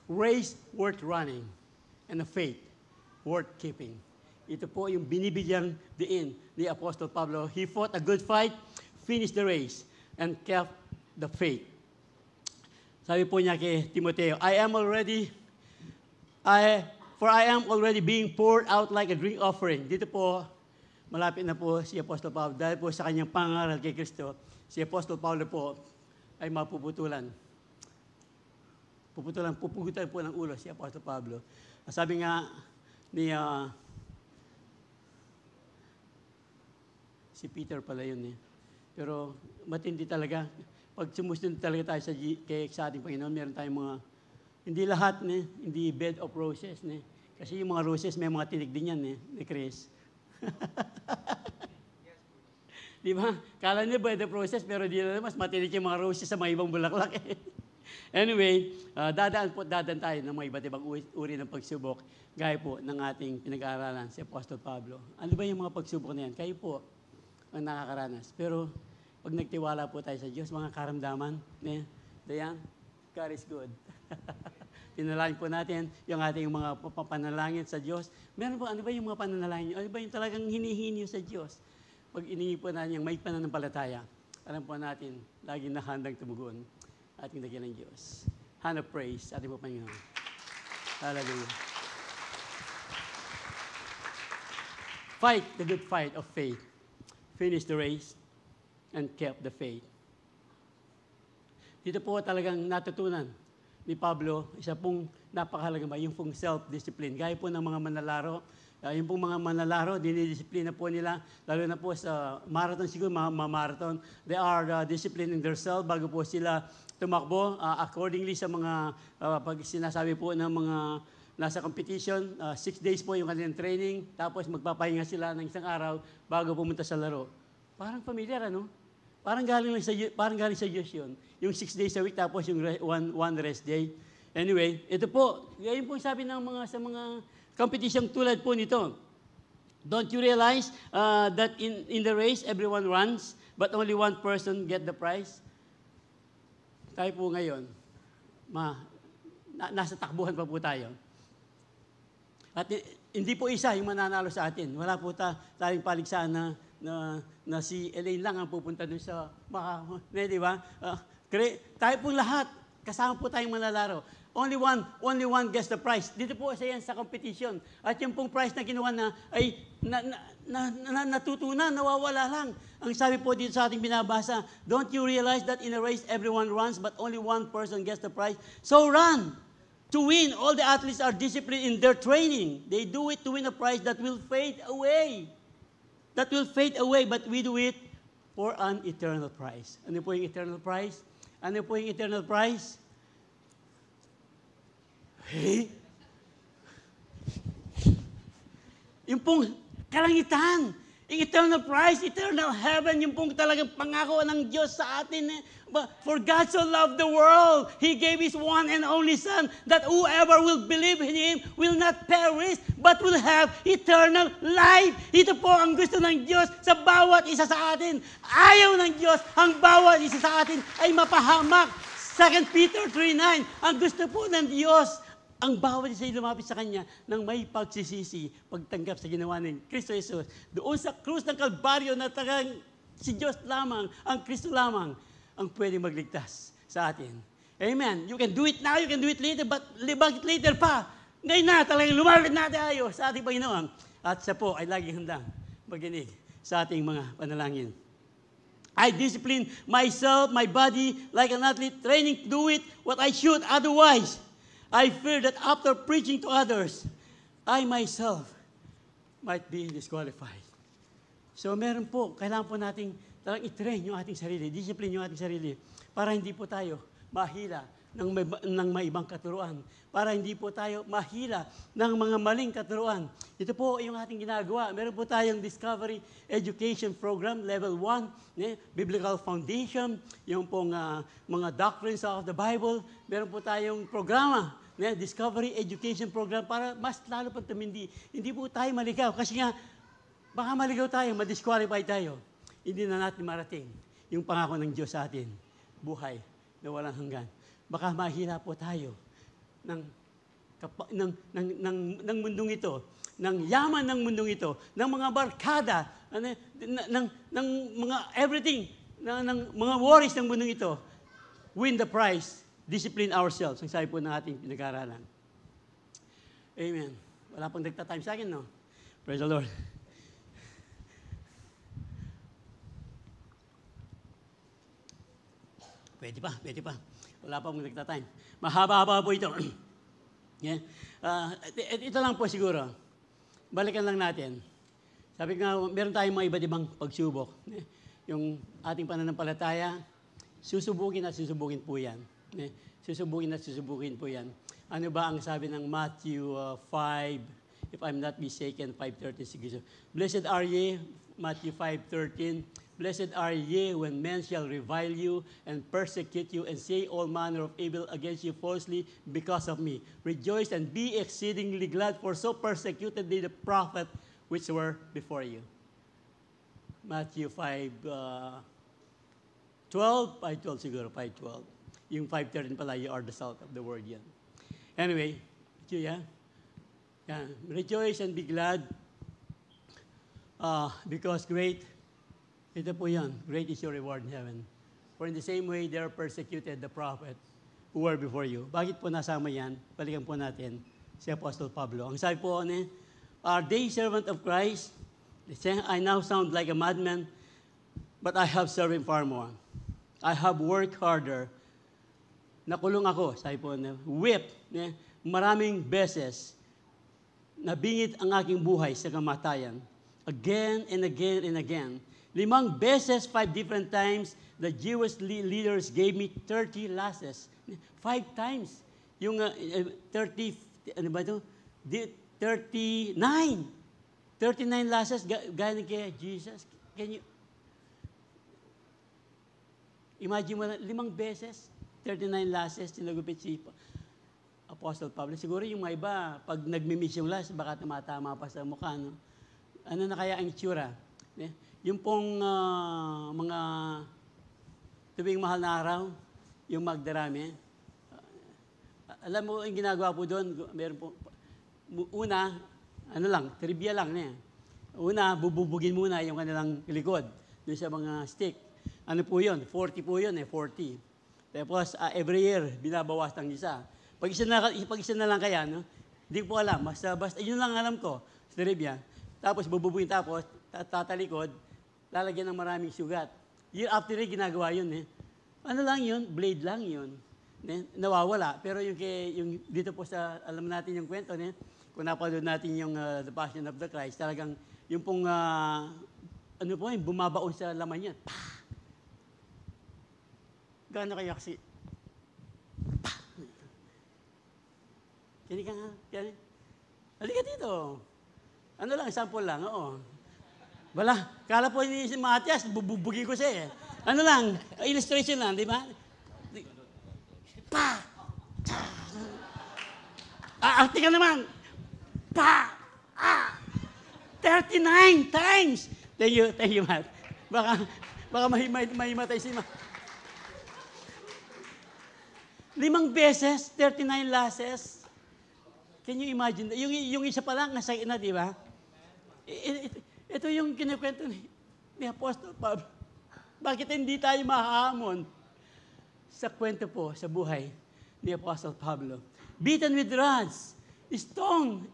race worth running, and a faith worth keeping. Ito po yung binibigyang diin ni Apostol Pablo. He fought a good fight, finished the race, and kept the faith. Sabi po niya kay Timoteo, I am already being poured out like a drink offering. Dito po, malapit na po si Apostol Pablo. Dahil po sa kanyang pangaral kay Kristo, si Apostol Pablo po ay mapuputulan. Pupugutan po ng ulo si Apostol Pablo. Sabi nga ni si Peter pala yun Pero matindi talaga. Pag sumusunod talaga tayo sa ating Panginoon, meron tayong mga, hindi lahat, hindi bed of roses. Kasi yung mga roses, may mga tinig din yan ni Chris. Di ba? Kala niyo bed of roses, pero di na mas matinig yung mga roses sa mga ibang bulaklak Anyway, dadaan tayo ng mga iba't ibang uri ng pagsubok, gaya po ng ating pinag-aaralan si Apostol Pablo. Ano ba yung mga pagsubok na yan? Kayo po ang nakakaranas. Pero pag nagtiwala po tayo sa Diyos, mga karamdaman, Dayan, God is good. Pinalangin po natin yung ating mga panalangin sa Diyos. Meron po, ano ba yung mga pananalangin? Ano ba yung talagang hinihingi sa Diyos? Pag iningi po natin yung may pananampalataya, alam po natin, laging nahandang tumugon ating dakilang Diyos. Hand of praise, ating po Panginoon. Hallelujah. Fight the good fight of faith. Finish the race and kept the faith. Dito po talagang natutunan ni Pablo, isa pong napakahalaga ba, yung pong self-discipline. Gaya po ng mga manlalaro, yung pong mga manlalaro, dinidisiplina po nila, lalo na po sa marathon siguro, mga marathon, they are disciplining themselves bago po sila tumakbo. Accordingly sa mga, pag sinasabi po ng mga nasa competition, 6 days po yung kanilang training, tapos magpapahinga sila ng isang araw bago pumunta sa laro. Parang familiar, ano? Parang galing sa Diyos yun. Yung 6 days a week, tapos yung one rest day. Anyway, ito po, yun po sabi ng sa mga competition tulad po nito. Don't you realize that in the race, everyone runs, but only one person get the prize? Tayo po ngayon, nasa takbuhan pa po tayo. At hindi po isa yung mananalo sa atin. Wala po tayong paligsahan na si Elaine lang ang pupunta dun sa di ba? Tayo po lahat, kasama po tayong manlalaro. Only one gets the prize. Dito po sa competition. At yung pong prize na kinuha na ay natutunan, nawawala lang. Ang sabi po dito sa ating binabasa, don't you realize that in a race everyone runs but only one person gets the prize? So run! To win, all the athletes are disciplined in their training. They do it to win a prize that will fade away. That will fade away, but we do it for an eternal prize. Ano po yung eternal prize? Ano po yung eternal prize? Hey? Yung pong kalangitan, yung eternal prize, eternal heaven, yung pong talagang pangako ng Diyos sa atin. For God so loved the world, He gave His one and only Son, that whoever will believe in Him will not perish, but will have eternal life. Ito po ang gusto ng Diyos sa bawat isa sa atin. Ayaw ng Diyos, ang bawat isa sa atin ay mapahamak. 2 Peter 3:9, ang gusto po ng Diyos, ang bawat isa ay lumapit sa Kanya nang may pagsisisi, pagtanggap sa ginawa ni Kristo Jesus. Doon sa krus ng Kalbaryo na talagang si Diyos lamang, ang Kristo lamang, ang pwedeng magligtas sa atin. Amen. You can do it now, you can do it later, but bakit later pa? Ngayon na, talagang lumapit na tayo sa ating Panginoon. At siya po ay laging handang maginig sa ating mga panalangin. I discipline myself, my body, like an athlete, training to do it what I should. Otherwise, I fear that after preaching to others, I myself might be disqualified. So meron po, kailangan po nating talagang i-train yung ating sarili, discipline yung ating sarili, para hindi po tayo mahila ng may ibang katuruan, para hindi po tayo mahila ng mga maling katuruan. Ito po yung ating ginagawa. Meron po tayong Discovery Education Program, Level 1, Biblical Foundation, yung pong mga doctrines of the Bible. Meron po tayong programa, Discovery Education Program, para mas lalo pang tumindi. Hindi po tayo maligaw, kasi nga, baka maligaw tayo, madisqualify tayo. Hindi na natin marating yung pangako ng Diyos sa atin, buhay na walang hanggan. Baka mahila po tayo ng mundong ito, ng yaman ng mundong ito, ng mga barkada, ng mga everything, ng mga worries ng mundong ito. Win the prize, discipline ourselves, ang sabi po ng ating pinag-aaralan. Amen. Wala pang nagta-time sa akin, no? Praise the Lord. Pwede pa. Wala pa mong nagta-time. Mahaba-haba po ito. Yeah. Ito lang po siguro. Balikan lang natin. Sabi nga, meron tayong mga iba't ibang pagsubok. Yung ating pananampalataya, susubukin po yan. Susubukin po yan. Ano ba ang sabi ng Matthew 5, if I'm not mistaken, 5:36. Blessed are ye, Matthew 5:13, Blessed are ye when men shall revile you and persecute you and say all manner of evil against you falsely because of me. Rejoice and be exceedingly glad, for so persecuted they the prophet which were before you. Matthew 5:12, 5:12 siguro, 5:12. Yung 5:13 pala, you are the salt of the world yan. Anyway, yeah? Yeah. Rejoice and be glad because great, ito po yan, great is your reward in heaven. For in the same way, they are persecuted the prophet who were before you. Bakit po nasama yan? Balikan po natin si Apostle Pablo. Ang sabi po, are they servant of Christ? They say, I now sound like a madman, but I have served him far more. I have worked harder. Nakulong ako, sabi po, whipped, maraming beses, nabingit ang aking buhay sa kamatayan. Again and again and again. 5 beses, 5 different times, the Jewish leaders gave me 30 lashes. 5 times. Yung 30, ano ba ito? 39. 39 lashes, galing kay Jesus. Can you imagine mo na, 5 beses, 39 lashes, sinagupit si Apostle Pablo. Siguro yung mga iba, pag nagmi-miss yung lash, baka tumatama pa sa mukha. No? Ano na kaya ang itsura? Yung pong mga tuwing mahal na araw, yung magdarami. Alam mo, yung ginagawa po doon, meron po, una, ano lang, trivia lang. Una, bububugin muna yung kanilang likod, doon sa mga stick. Ano po yun? 40 po yun, 40. Tapos, every year, binabawas ng isa. Pag isa na lang kaya, no? Hindi ko po alam. Basta, yun lang alam ko, trivia. Tapos, bububugin, tapos, tatalikod, lalagyan ng maraming sugat. Year after year, ginagawa yun. Ano lang yun? Blade lang yun. Nawawala. Pero yung dito po sa, alam natin yung kwento, kung napanood natin yung The Passion of the Christ, talagang yung pong, ano po, yung bumabaon sa laman niya. Pah! Gaano kaya kasi? Pah! Kani ka nga. Halika dito. Ano lang, sample lang, oo. Wala, kala po ni si Matias, bubugin ko siya Ano lang, illustration lang, di ba? Pa! Arte ka naman! Pa! 39 times! Thank you, Matt. Baka mahimatay si Matt. 5 beses, 39 lashes. Can you imagine? Yung isa pa lang, nasa na, di ba? Ito yung kinikwento ni Apostle Pablo. Bakit hindi tayo mahahamon sa kwento po, sa buhay ni Apostle Pablo? Beaten with rods, stone.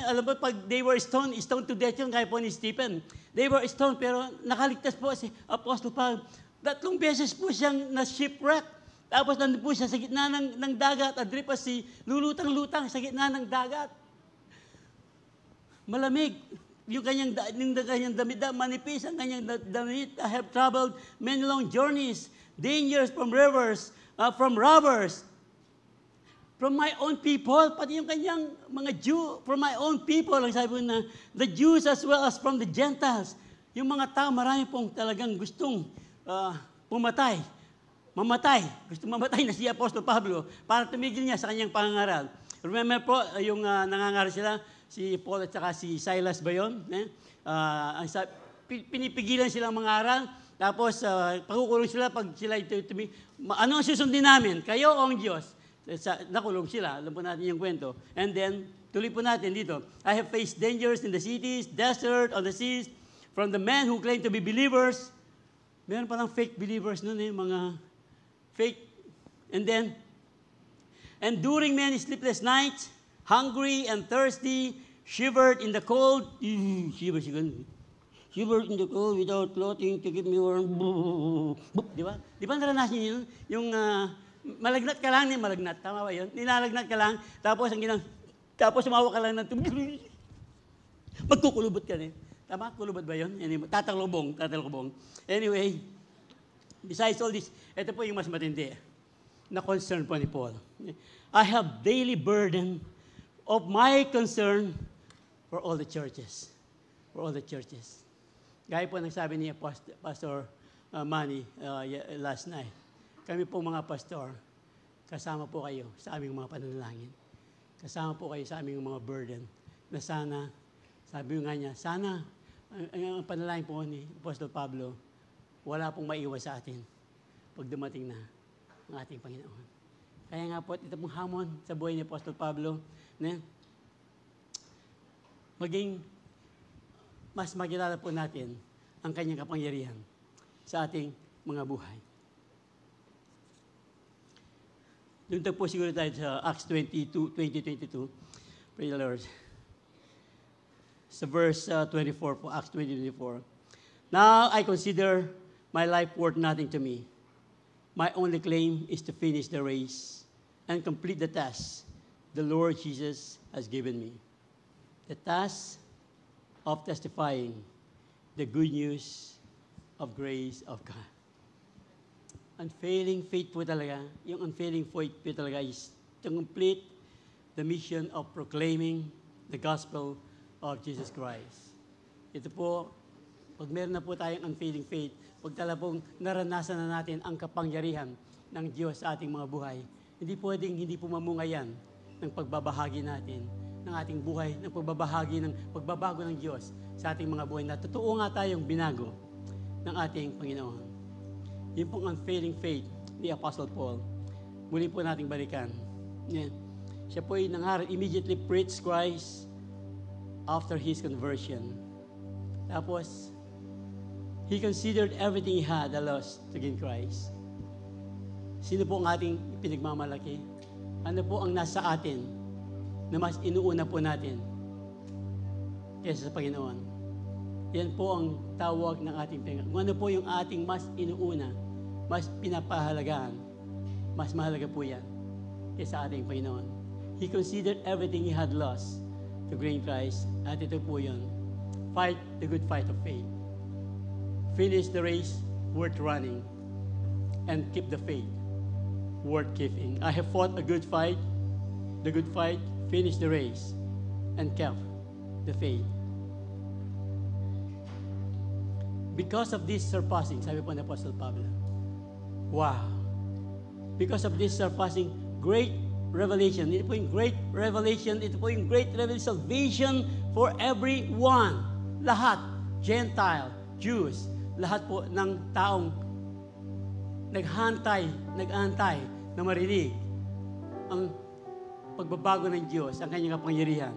Alam mo, pag they were stoned to death yung kaya po ni Stephen. They were stoned, pero nakaligtas po si Apostle Pablo. 3 beses po siyang na-shipwreck. Tapos nandun po siya sa gitna ng dagat. Adripas si lulutang-lutang sa gitna ng dagat. Malamig. Yung kanyang damit, manipis ang kanyang damit. I have traveled many long journeys, dangers from rivers, from robbers, from my own people, pati yung kanyang mga Jew, from my own people, ang sabi po na, the Jews as well as from the Gentiles. Yung mga tao, marami pong talagang gustong mamatay. Gustong mamatay na si Apostol Pablo para tumigil niya sa kanyang pangangaral. Remember po, yung nangangaral sila, si Paul at saka si Silas ba yun? Pinipigilan silang mangaral, tapos pakukulong sila pag sila ano ang susundin namin? Kayo o ang Diyos? Nakulong sila, alam po natin yung kwento. And then, tuloy po natin dito. I have faced dangers in the cities, desert, on the seas, from the men who claim to be believers. Meron palang fake believers nun mga fake. And then, enduring many sleepless nights, hungry and thirsty, shivered in the cold. Shivered in the cold without clothing to give me warm. Di ba? Di ba naranasan niyo yun? Yung malagnat ka lang, malagnat. Tama ba yun? Nilalagnat ka lang, tapos sumawa ka lang ng tubig. Magkukulubot ka rin. Tama? Kulubot ba yun? Tatalubong. Anyway, besides all this, ito po yung mas matindi na concern po ni Paul. I have daily burden of my concern for all the churches. Gaya po ng sabi ni Pastor Manny last night. Kami po mga pastor, kasama po kayo sa aming mga pananalangin. Kasama po kayo sa aming mga burden. Na sana, sabi nga niya, sana, ang panalangin po ni Apostol Pablo, wala pong maiwas sa atin pag dumating na ang ating Panginoon. Kaya nga po, ito pong hamon sa buhay ni Apostol Pablo, na maging mas makilala po natin ang kanyang kapangyarihan sa ating mga buhay. Doon po siguro tayo sa Acts 20:22. Praise the Lord. Sa verse 24 po, Acts 20:24. Now I consider my life worth nothing to me. My only claim is to finish the race and complete the task the Lord Jesus has given me. The task of testifying the good news of grace of God. Unfailing faith po talaga, yung unfailing faith po talaga is to complete the mission of proclaiming the gospel of Jesus Christ. Ito po, pag meron na po tayong unfailing faith, pag talagang naranasan na natin ang kapangyarihan ng Diyos sa ating mga buhay, hindi pwedeng hindi po mamunga yan ng pagbabahagi natin ng ating buhay, ng pagbabago ng Diyos sa ating mga buhay na totoo nga tayong binago ng ating Panginoon. Yung pong unfailing faith ni Apostle Paul, muli po nating balikan. Yeah. Siya po ay nangaral, immediately preached Christ after his conversion. Tapos, he considered everything he had a loss to gain Christ. Sino po ang ating pinagmamalaki? Ano po ang nasa atin na mas inuuna po natin kaysa sa Panginoon? Yan po ang tawag ng ating Panginoon. Kung ano po yung ating mas inuuna, mas pinapahalagaan, mas mahalaga po yan kaysa ating Panginoon. He considered everything he had lost to gain Christ. At ito po yun. Fight the good fight of faith. Finish the race worth running. And keep the faith worth keeping. I have fought a good fight, the good fight, finished the race, and kept the faith. Because of this surpassing, sabi po ni Apostle Pablo, wow. Because of this surpassing great revelation, ito po yung great revelation, ito po yung great revelation, salvation for everyone. Lahat, Gentile, Jews, lahat po ng taong nag-antay na marinig ang pagbabago ng Diyos, ang kanyang kapangyarihan.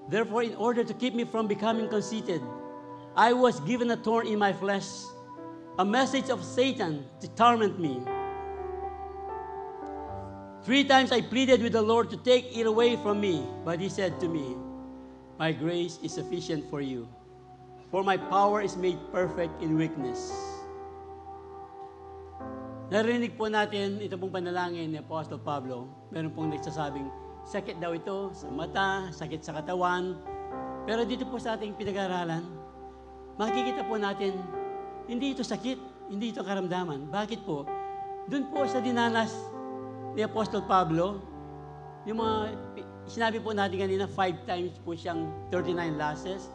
Therefore, in order to keep me from becoming conceited, I was given a thorn in my flesh, a message of Satan to torment me. 3 times I pleaded with the Lord to take it away from me, but He said to me, my grace is sufficient for you, for my power is made perfect in weakness. Narinig po natin ito pong panalangin ni Apostle Pablo. Meron pong nagsasabing, sakit daw ito sa mata, sakit sa katawan. Pero dito po sa ating pinag-aaralan, makikita po natin, hindi ito sakit, hindi ito karamdaman. Bakit po? Doon po sa dinanas ni Apostol Pablo, yung mga, sinabi po natin kanina, 5 times po siyang 39 losses,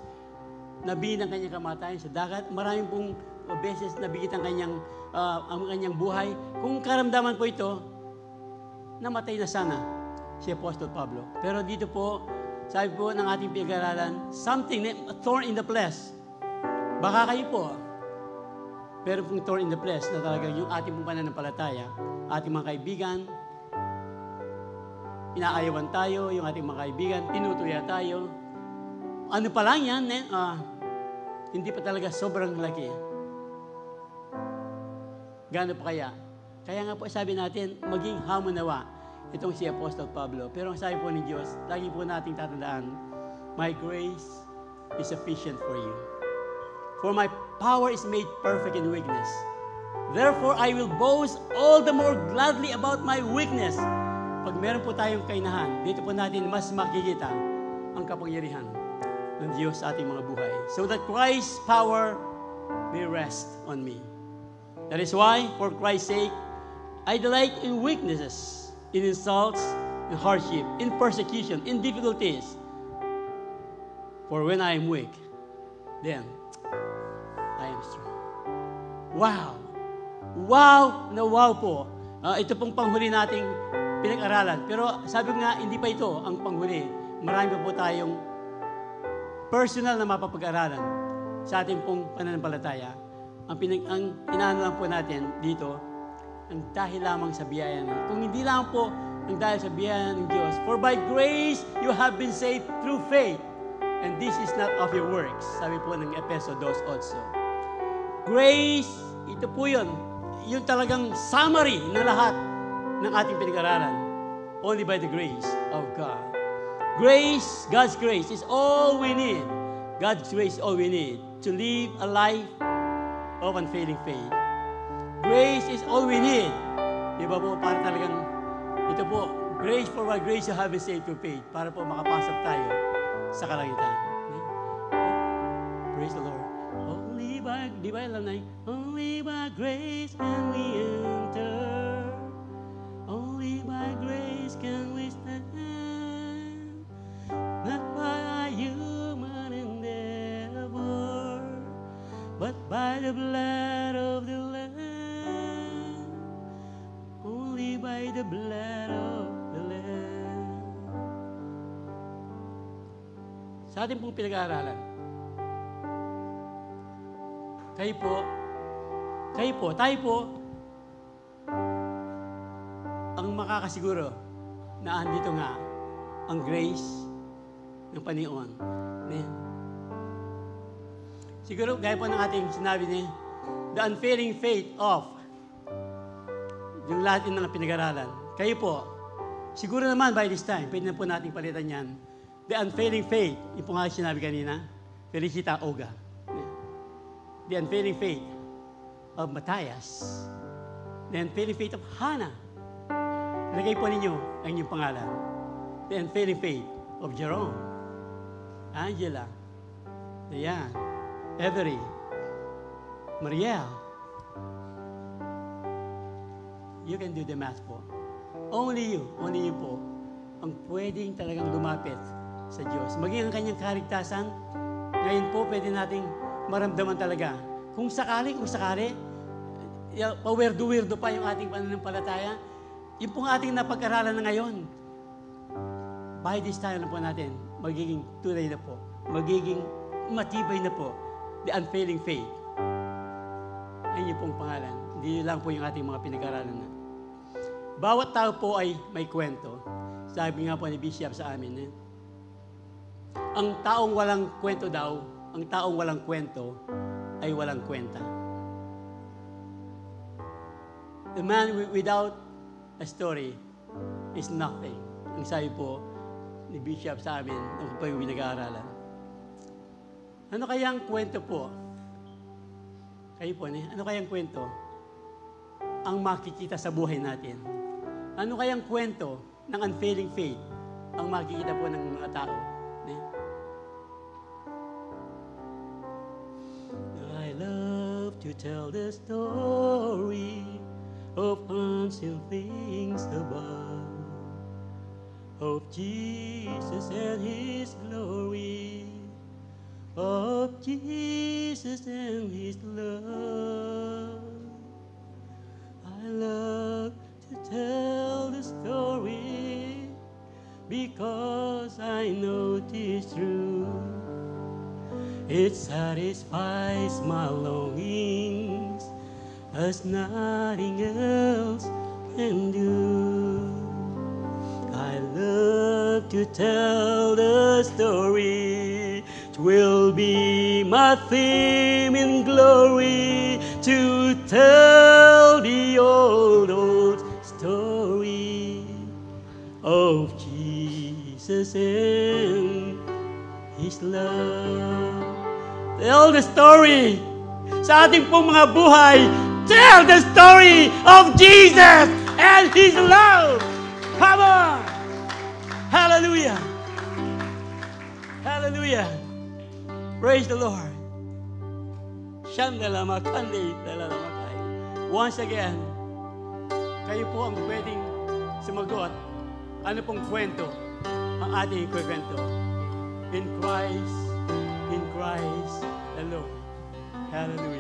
nabihin ang kanyang kamatayan sa dagat. Maraming pong beses nabigit ang kanyang buhay. Kung karamdaman po ito, namatay na sana si Apostol Pablo. Pero dito po, sabi po ng ating pinag-aaralan, something, a thorn in the flesh. Baka kayo po, pero pong thorn in the flesh na talaga yung ating pong pananampalataya, ating mga kaibigan, inaayawan tayo, yung ating mga kaibigan, tinutuya tayo. Ano pa lang yan, hindi pa talaga sobrang laki. Gaano pa kaya? Kaya nga po sabi natin, maging hamunawa itong si Apostol Pablo. Pero ang sabi po ni Diyos, lagi po nating tatandaan, my grace is sufficient for you. For my power is made perfect in weakness. Therefore, I will boast all the more gladly about my weakness. Pag meron po tayong kainahan, dito po natin mas makikita ang kapangyarihan ng Diyos sa ating mga buhay. So that Christ's power may rest on me. That is why, for Christ's sake, I delight in weaknesses, in insults, in hardship, in persecution, in difficulties. For when I am weak, then Wow! Wow na wow po. Ito pong panghuli nating pinag-aralan. Pero sabi ko nga, hindi pa ito ang panghuli. Marami pa po tayong personal na mapapag-aralan sa ating pong pananampalataya. Ang inaano lang po natin dito, ang dahil lamang sa biyaya na. Kung hindi lang po ang dahil sa biyaya ng Diyos, for by grace you have been saved through faith. And this is not of your works. Sabi po ng Efeso 2 also. Grace, ito po yun. Yung talagang summary ng lahat ng ating pinag-aralan. Only by the grace of God. Grace, God's grace is all we need. God's grace is all we need to live a life of unfailing faith. Grace is all we need. Di ba po, para talagang, ito po, grace for what grace you have been saved through faith. Para po makapasok tayo sa kalangitan. Praise the Lord. Only by, di ba alam na yun? Only by grace can we enter. Only by grace can we stand. Not by human endeavor, but by the blood of the Lamb. Only by the blood of the Lamb. Sa ating pong pinag-aaralan, tayo po, ang makakasiguro na andito nga ang grace ng Panginoon. Amen. Siguro, gaya po ng ating sinabi niya, the unfailing faith of yung lahat ng pinag-aralan. Kayo po, siguro naman by this time, pwede na po natin palitan yan. The unfailing faith, yung po nga sinabi kanina, Felicita Oga. The unfailing faith of Matthias. The unfailing faith of Hannah. Lagay po ninyo ang inyong pangalan. The unfailing faith of Jerome, Angela, Diane, Every, Mariel. You can do the math po. Only you po, ang pwedeng talagang lumapit sa Diyos. Maging ang kanyang kaligtasan, ngayon po pwede nating maramdaman talaga. Kung sakali, pawerdo-werdo pa yung ating pananampalataya, yung pong ating napag-aralan na ngayon, by this time na po natin, magiging tunay na po, magiging matibay na po, the unfailing faith. Ayun yung pong pangalan. Hindi lang po yung ating mga pinag-aralan na. Bawat tao po ay may kwento. Sabi nga po ni Bishop sa amin, ang taong walang kwento daw, ang taong walang kwento ay walang kwenta. The man without a story is nothing. Ang sabi po ni Bishop sa amin, ang pinag-aaralan. Ano kayang kwento po? Kayo po, ano kayang kwento ang makikita sa buhay natin? Ano kayang kwento ng unfailing faith ang makikita po ng mga tao? I love to tell the story of unseen things above, of Jesus and His glory, of Jesus and His love. I love to tell the story because I know it is true. It satisfies my longings as nothing else can do. I love to tell the story. It will be my theme in glory to tell the old story of Jesus and His love. Tell the story sa ating pong mga buhay. Tell the story of Jesus and His love. Come on! Hallelujah! Hallelujah! Praise the Lord! Once again, kayo po ang pwedeng sumagot. Ano pong kwento ang ating kwento? In Christ alone. Hallelujah.